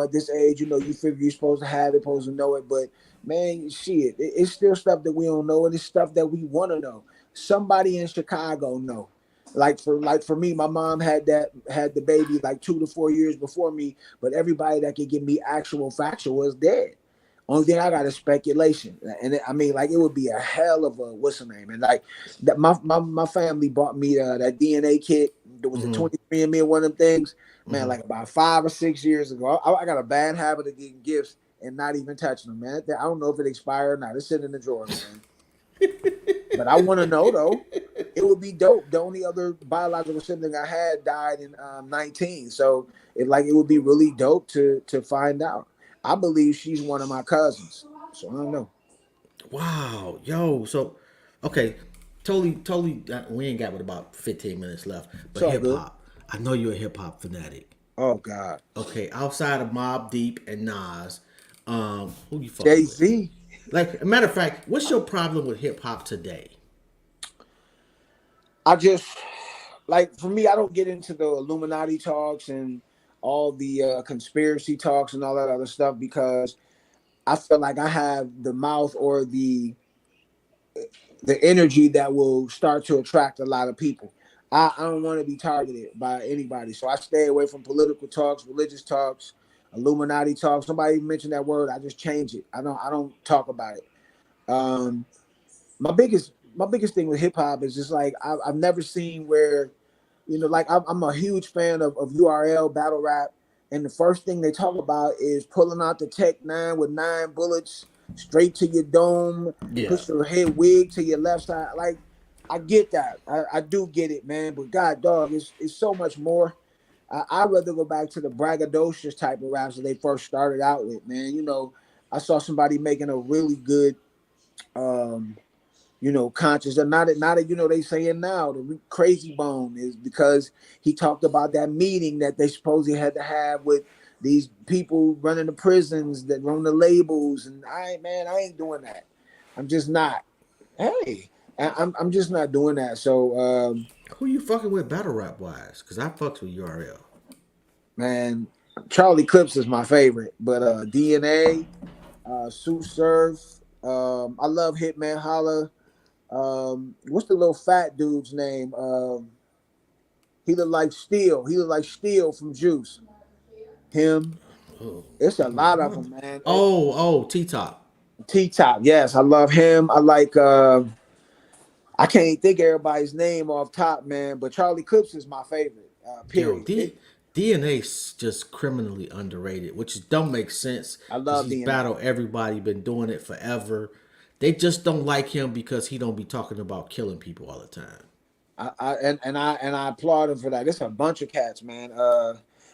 at this age, you figure you're supposed to have it, supposed to know it, but man, shit, it's still stuff that we don't know, and it's stuff that we want to know. Somebody in Chicago know. Like for me, my mom had the baby like 2 to 4 years before me, but everybody that could give me actual factual was dead. Only thing I got is speculation, and I mean, like it would be a hell of a what's the name, and like that. My family bought me that DNA kit. There was a Mm-hmm. 23andMe and one of them things, man. Mm-hmm. Like about 5 or 6 years ago, I got a bad habit of getting gifts and not even touching them, man. I don't know if it expired or not. It's sitting in the drawer, man. But I want to know though. It would be dope. The only other biological sibling I had died in 19, so it would be really dope to find out. I believe she's one of my cousins, so I don't know. Wow, yo. So, okay, totally. We ain't got but about 15 minutes left. It's But all hip good. hop, I know you're a hip hop fanatic. Oh God, Okay, outside of Mob Deep and Nas, who you Jay fucking with? Z. Like, a matter of fact, what's your problem with hip hop today? I just like for me, I don't get into the Illuminati talks and all the conspiracy talks and all that other stuff because I feel like I have the mouth or the energy that will start to attract a lot of people. I don't want to be targeted by anybody, so I stay away from political talks, religious talks, Illuminati talks. Somebody mentioned that word, I just change it. I don't talk about it. Um, my biggest thing with hip hop is just like I've never seen where like I'm a huge fan of URL battle rap, and the first thing they talk about is pulling out the Tech Nine with 9 bullets straight to your dome, Yeah. push your head wig to your left side. Like I get that, I do get it, man. But God, dog, it's so much more. I'd rather go back to the braggadocious type of raps that they first started out with, man. I saw somebody making a really good um conscious or not they saying now the crazy bone is because he talked about that meeting that they supposedly had to have with these people running the prisons that run the labels, and I ain't doing that. I'm just not. Hey, I'm just not doing that. So Who you fucking with battle rap wise? Cause I fucks with URL. man, Charlie Clips is my favorite, but DNA, Sue Surf, I love Hitman Holla. What's the little fat dude's name? He looked like Steel. He looked like Steel from Juice. Him. Oh, It's a lot of what? them, man. Oh, T Top. T Top. Yes, I love him. I like. I can't think of everybody's name off top, man. But Charlie Clips is my favorite. Yo, Period. DNA's just criminally underrated, which don't make sense I because love he's DNA. battled everybody, been doing it forever. They just don't like him because he don't be talking about killing people all the time. I applaud him for that. It's a bunch of cats, man.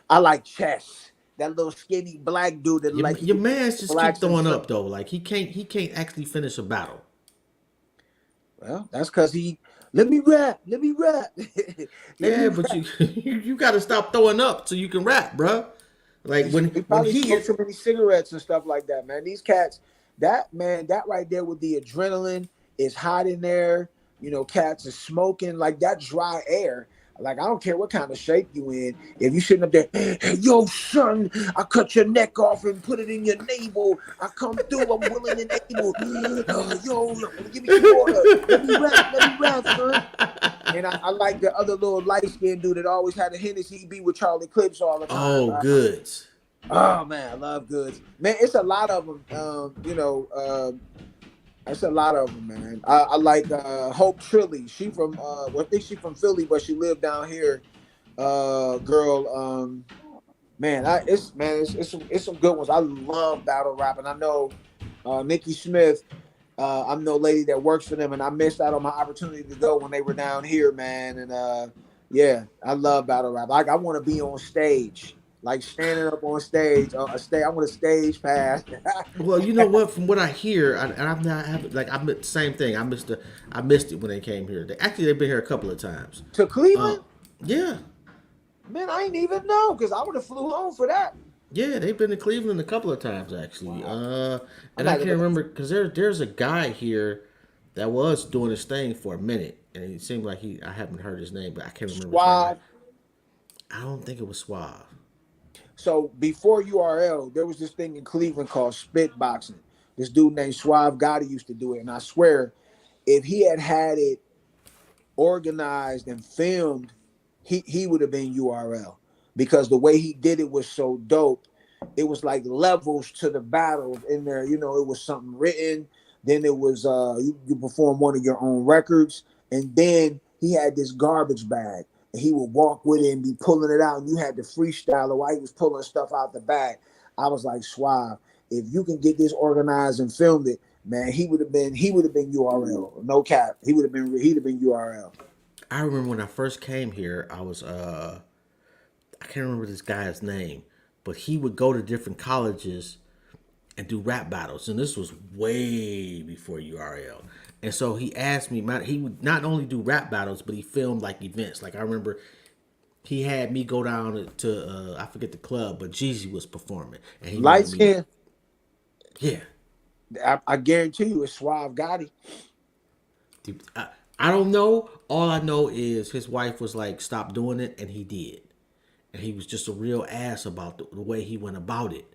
I like Chess. That little skinny black dude that Your like your man's just keep blacks and throwing stuff. up though. Like he can't actually finish a battle. Well, that's because he let me rap, let me rap, let me Yeah, but rap. you got to stop throwing up so you can rap, bruh. Like He when probably he smoked too many cigarettes and stuff like that, man. These cats, that right there with the adrenaline is hot in there. Cats are smoking like that dry air. Like I don't care what kind of shape you in. If you sitting up there, hey, yo, son, I cut your neck off and put it in your navel. I come through, I'm willing and able. Yo, give me some water. Let me rap, son. And I like the other little light skinned dude that always had a Hennessy. He be with Charlie Clips all the time. Oh, Goods. Oh man, I love Goods. Man, it's a lot of them. It's a lot of them, man. I like Hope Trilly. She from I think she from Philly, but she lived down here. Girl, man, it's some good ones. I love battle rap, and I know Nikki Smith. I'm no lady that works for them, and I missed out on my opportunity to go when they were down here, man. And yeah, I love battle rap. Like I want to be on stage, like standing up on stage. I want a stage pass. Well, you know what? From what I hear, and I'm not having like I'm same thing. I missed it when they came here. They've been here a couple of times. To Uh, Cleveland, yeah, man, I ain't even know because I would have flew home for that. yeah, they've been to Cleveland a couple of times actually. Wow, I'm And I not can't gonna remember because there's a guy here that was doing his thing for a minute, and it seemed like I haven't heard his name, but I can't remember his name. Suave. I don't think it was Suave. So before URL, there was this thing in Cleveland called spit boxing. This dude named Suave Gotti used to do it, and I swear, if he had it organized and filmed, he would have been URL because the way he did it was so dope. It was like levels to the battles in there. You know, it was something written. Then it was you perform one of your own records, and then he had this garbage bag, and he would walk with it and be pulling it out, and you had to freestyle it while he was pulling stuff out the bag. I was like, Suave, if you can get this organized and filmed it, man, he would have been URL. No cap, he'd have been URL. I remember when I first came here, I can't remember this guy's name, but he would go to different colleges and do rap battles, and this was way before URL. And so he asked me, he would not only do rap battles, but he filmed like events. Like I remember, he had me go down to I forget the club, but Jeezy was performing, and he Light wanted me to, skin, yeah. I guarantee you, it's Suave Gotti. I don't know. All I know is his wife was like, "Stop doing it," and he did. And he was just a real ass about the way he went about it.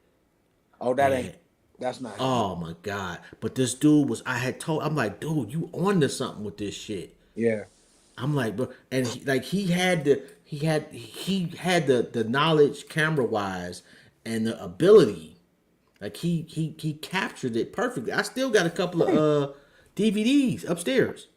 Oh, And that's not him. oh my god! But this dude was. I'm like, dude, you on to something with this shit. Yeah. I'm like, bro, and he had the knowledge camera wise and the ability. Like he captured it perfectly. I still got a couple of DVDs upstairs.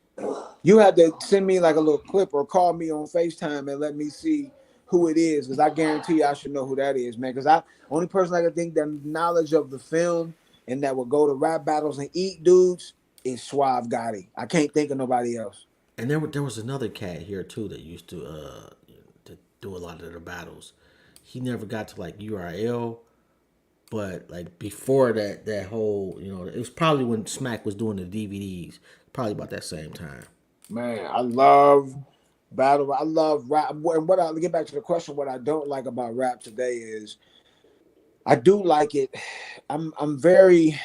You had to send me like a little clip or call me on FaceTime and let me see who it is, because I guarantee you I should know who that is, man. Because I only person I can think that knowledge of the film and that would go to rap battles and eat dudes is Suave Gotti. I can't think of nobody else. And there was another cat here too that used to do a lot of the battles. He never got to like URL, but like before that whole it was probably when Smack was doing the DVDs, probably about that same time. Man, I love battle. I love rap. And what I get back to the question, what I don't like about rap today is I do like it. I'm very.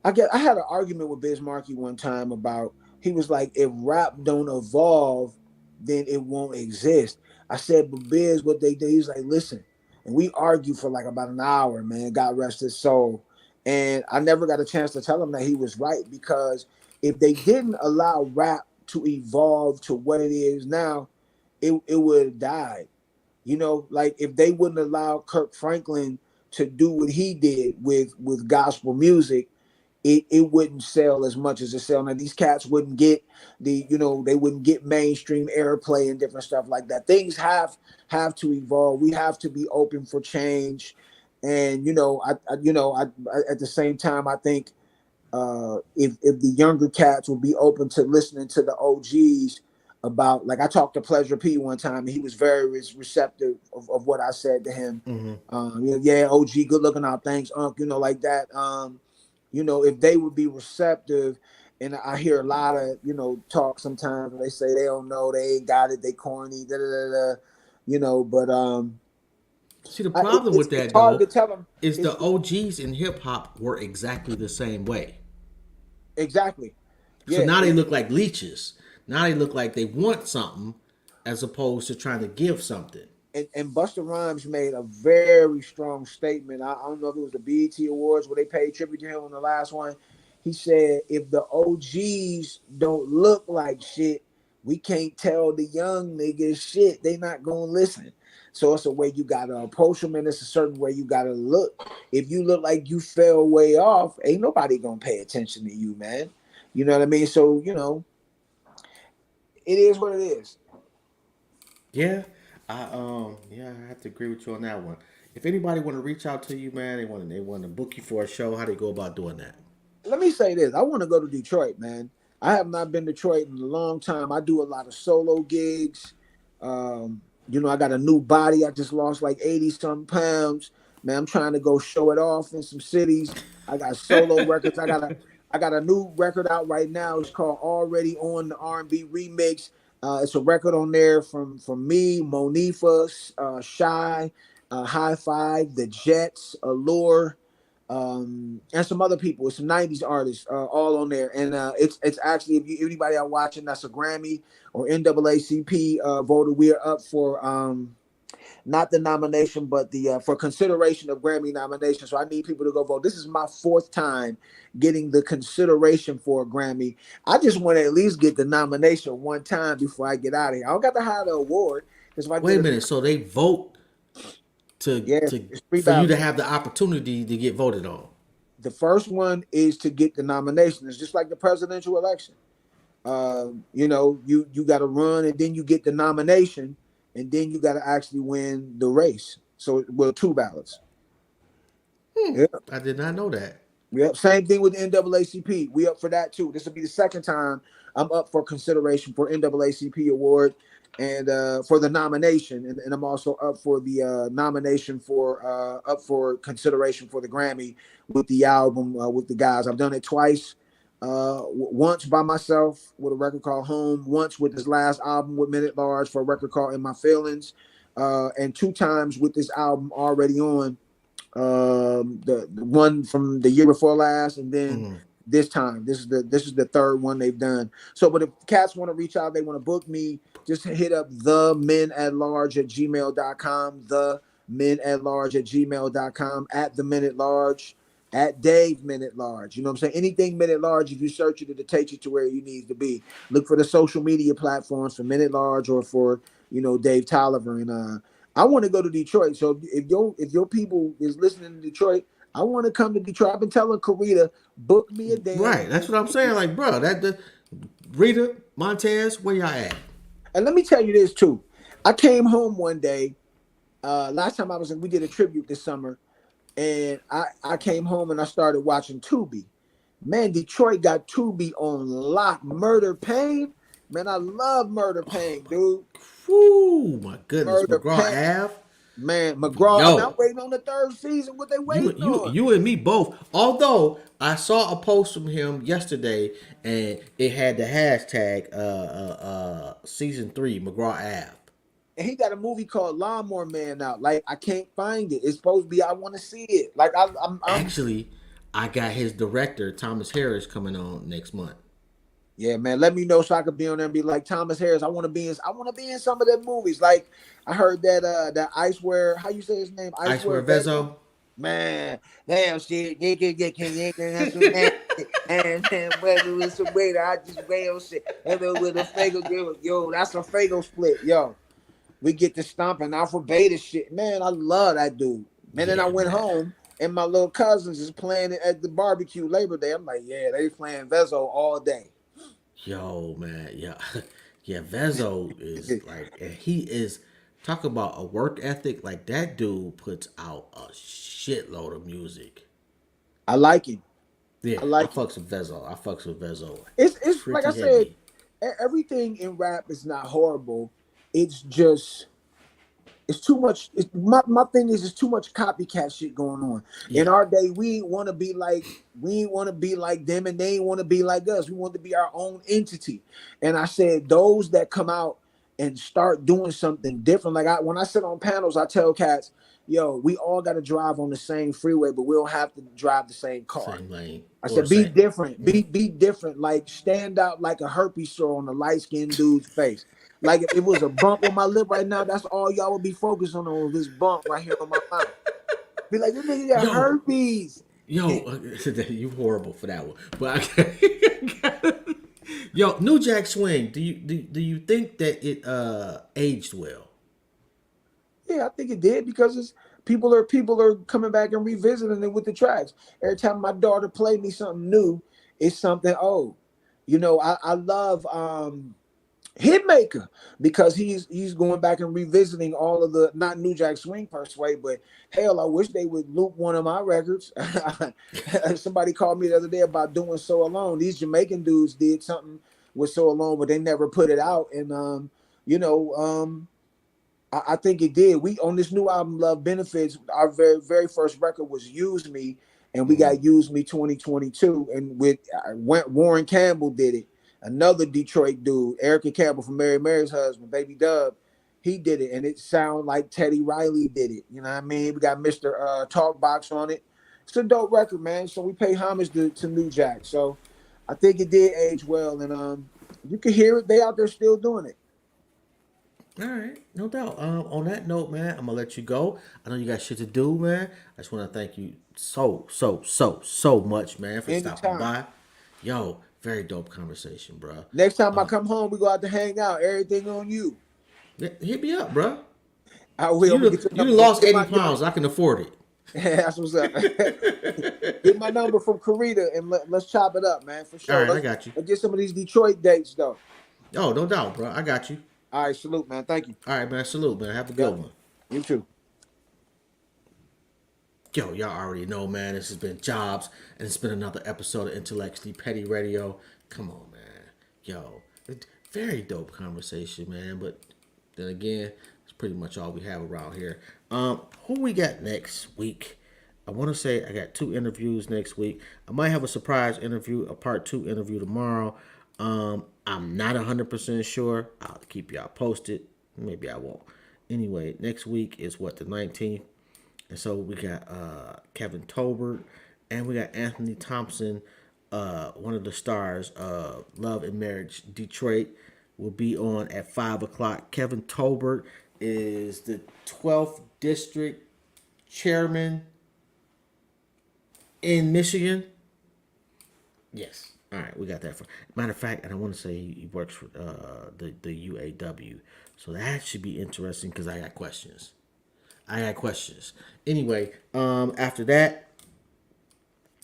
I had an argument with Biz Markie one time about he was like, if rap don't evolve, then it won't exist. I said, but Biz, what they do, he's like, listen, and we argued for like about an hour, man. God rest his soul. And I never got a chance to tell him that he was right, because if they didn't allow rap to evolve to what it is now, it would have died. You know, like if they wouldn't allow Kirk Franklin to do what he did with gospel music, it wouldn't sell as much as it sell now. These cats wouldn't get they wouldn't get mainstream airplay and different stuff like that. Things have to evolve. We have to be open for change, and I at the same time I think if the younger cats will be open to listening to the OGs about, like I talked to Pleasure P one time, and he was very receptive of what I said to him. Yeah, OG, good looking out, thanks, Unc, like that. If they would be receptive, and I hear a lot of, talk sometimes when they say they don't know, they ain't got it, they corny, da da da da, but See, the problem with it's that hard to though tell them. is the OGs in hip hop were exactly the same way. Exactly. So Yeah, now they look like leeches. Now they look like they want something, as opposed to trying to give something. And Busta Rhymes made a very strong statement. I don't know if it was the BET Awards where they paid tribute to him on the last one. He said, if the OGs don't look like shit, we can't tell the young niggas shit. They not gonna listen. So it's a way you gotta approach them, and it's a certain way you gotta look. If you look like you fell way off, ain't nobody gonna pay attention to you, man. You know what I mean? So, it is what it is. Yeah, I have to agree with you on that one. If anybody want to reach out to you, man, they want to book you for a show. How they go about doing that? Let me say this. I want to go to Detroit, man. I have not been to Detroit in a long time. I do a lot of solo gigs. I got a new body. I just lost like 80 some pounds. Man, I'm trying to go show it off in some cities. I got solo records. I got a new record out right now. It's called Already On, the R&B remix. It's a record on there from me, Monifa, Shy, High Five, The Jets, Allure, and some other people. It's some 90s artists all on there. And it's actually, if anybody out watching that's a Grammy or NAACP voter, we are up for not the nomination, but the for consideration of Grammy nomination. So I need people to go vote. This is my fourth time getting the consideration for a Grammy. I just want to at least get the nomination one time before I get out of here. I don't got to have the award because if I Wait get a minute. So they vote to yeah, to it's three for you to ballots. have the opportunity to get voted on. The first one is to get the nomination. It's just like the presidential election. You got to run, and then you get the nomination, and then you got to actually win the race. So, well, two ballots. Yeah, I did not know that. yeah. Same thing with the NAACP. We up for that too. This will be the second time I'm up for consideration for NAACP award and for the nomination, and I'm also up for the nomination for up for consideration for the Grammy with the album with the guys. I've done it twice. Once by myself with a record called Home, once with this last album with Minute Large for a record called In My Feelings, and two times with this album Already On, the one from the year before last, and then this time this is the third one they've done. So, but if cats want to reach out, they want to book me, just hit up the men at large at gmail.com, the men at large at gmail.com, at the minute large, at Dave Minute Large. You know what I'm saying? Anything Minute Large, if you search it, it'll take you to where you need to be. Look for the social media platforms for Minute Large or for, Dave Tolliver. And I want to go to Detroit. So if your people is listening to Detroit, I want to come to Detroit. I've been telling Karita, book me a damn. Right. That's what I'm saying. Like, bro, that the Rita Montez, where y'all at? And let me tell you this too. I came home one day. Last time we did a tribute this summer, and I came home and I started watching Tubi. Man, Detroit got Tubi on lock. Murder Pain. Man, I love Murder Pain, dude. Whoo, my goodness, Murder McGraw Pain. Ave. Man, McGraw. I'm Yo, waiting on the third season. What they you waiting you on? you and me both. Although I saw a post from him yesterday, and it had the hashtag season 3 McGraw Ave. And he got a movie called Lawnmower Man out. Like I can't find it. It's supposed to be. I want to see it. Like I'm. Actually, I got his director Thomas Harris coming on next month. Yeah, man. Let me know so I could be on there and be like Thomas Harris. I want to be in. I want to be in some of their movies. Like I heard that Icewear. How you say his name? I swear, Icewear Vezo. Vezo. Man, damn shit. They can get and whether it's a waiter, I just wail shit. Ever with a Fago give yo, that's a Fago split, yo. We get to stomping Alpha Beta shit. Man, I love that dude. Man, then I Yeah, went man. home and my little cousins is playing it at the barbecue Labor Day. I'm like, yeah, they playing Vezo all day. Yo, man, yeah, yeah. Vezo is like, and he is talk about a work ethic. Like that dude puts out a shitload of music. I like him. Yeah, I I like him. fucks with Vezo. I fucks with Vezo It's like I pretty said, heavy. everything in rap is not horrible. It's just it's too much. My thing is, it's too much copycat shit going on. In Yeah, our day, we want to be like them, and they want to be like us. We want to be our own entity. And I said, those that come out and start doing something different. Like when I sit on panels, I tell cats, yo, we all got to drive on the same freeway, but we don't have to drive the same car. same lane I or said, be same. different, be different, like stand out like a herpes sore on a light skinned dude's face. Like if it was a bump on my lip right now, that's all y'all would be focusing on this bump right here on my mouth. Be like, this nigga got Yo, herpes. yo, you horrible for that one. But yo, New Jack Swing. Do you think that it aged well? Yeah, I think it did because it's people are coming back and revisiting it with the tracks. Every time my daughter play me something new, it's something old. I love Hitmaker because he's going back and revisiting all of the not New Jack Swing per se, but hell, I wish they would loop one of my records. Somebody called me the other day about doing So Alone. These Jamaican dudes did something with So Alone, but they never put it out. And you know, I think it did. We on this new album, Love Benefits, our very first record was Use Me, and we Mm-hmm. got Use Me 2022, and with Warren Campbell did it. Another Detroit dude, Erica Campbell from Mary Mary's husband, Baby Dub, he did it, and it sounded like Teddy Riley did it. You know what I mean? We got Mr. Talkbox on it. It's a dope record, man. So we pay homage to New Jack. So I think it did age well, and you can hear it. They out there still doing it. All right, no doubt. On that note, man, I'm gonna let you go. I know you got shit to do, man. I just want to thank you so much, man, for stopping Anytime. by. Yo, very dope conversation, bro. Next time I come home, we go out to hang out. Everything on you. Hit me up, bro. I will. You I'm gonna done, get your you done number. lost Get 80 my, get my, pounds. I can afford it. that's what's up. Get my number from Karita and let's chop it up, man, for All sure. right, I got you. Let's get some of these Detroit dates though. Oh, no doubt, bro. I got you. All right, salute, man. Thank you. All right, man. Salute, man. Have a good Yep. one. You too. Yo, y'all already know, man. This has been Jobs, and it's been another episode of Intellectually Petty Radio. Come on, man. Yo, very dope conversation, man. But then again, it's pretty much all we have around here. Who we got next week? I want to say I got 2 interviews next week. I might have a surprise interview, a part 2 interview tomorrow. I'm not 100% sure. I'll keep y'all posted. Maybe I won't. Anyway, next week is what, the 19th? And so we got Kevin Tolbert and we got Anthony Thompson, one of the stars of Love and Marriage Detroit, will be on at 5 o'clock. Kevin Tolbert is the 12th District Chairman in Michigan. Yes. All right, we got that. Matter of fact, and I want to say he works for the UAW. So that should be interesting because I got questions. Anyway, after that,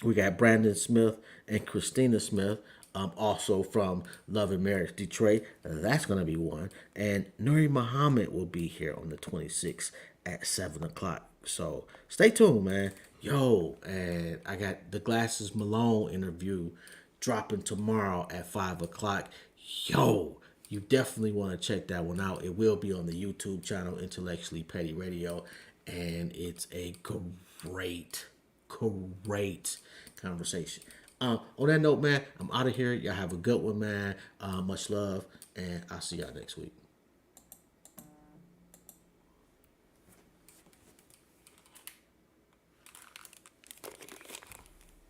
we got Brandon Smith and Christina Smith, also from Love and Marriage Detroit. That's going to be one. And Nuri Muhammad will be here on the 26th at 7 o'clock. So stay tuned, man. Yo, and I got the Glasses Malone interview dropping tomorrow at 5 o'clock. Yo, you definitely want to check that one out. It will be on the YouTube channel, Intellectually Petty Radio. And it's a great conversation. On that note, man, I'm out of here. Y'all have a good one, man. Much love, and I'll see y'all next week.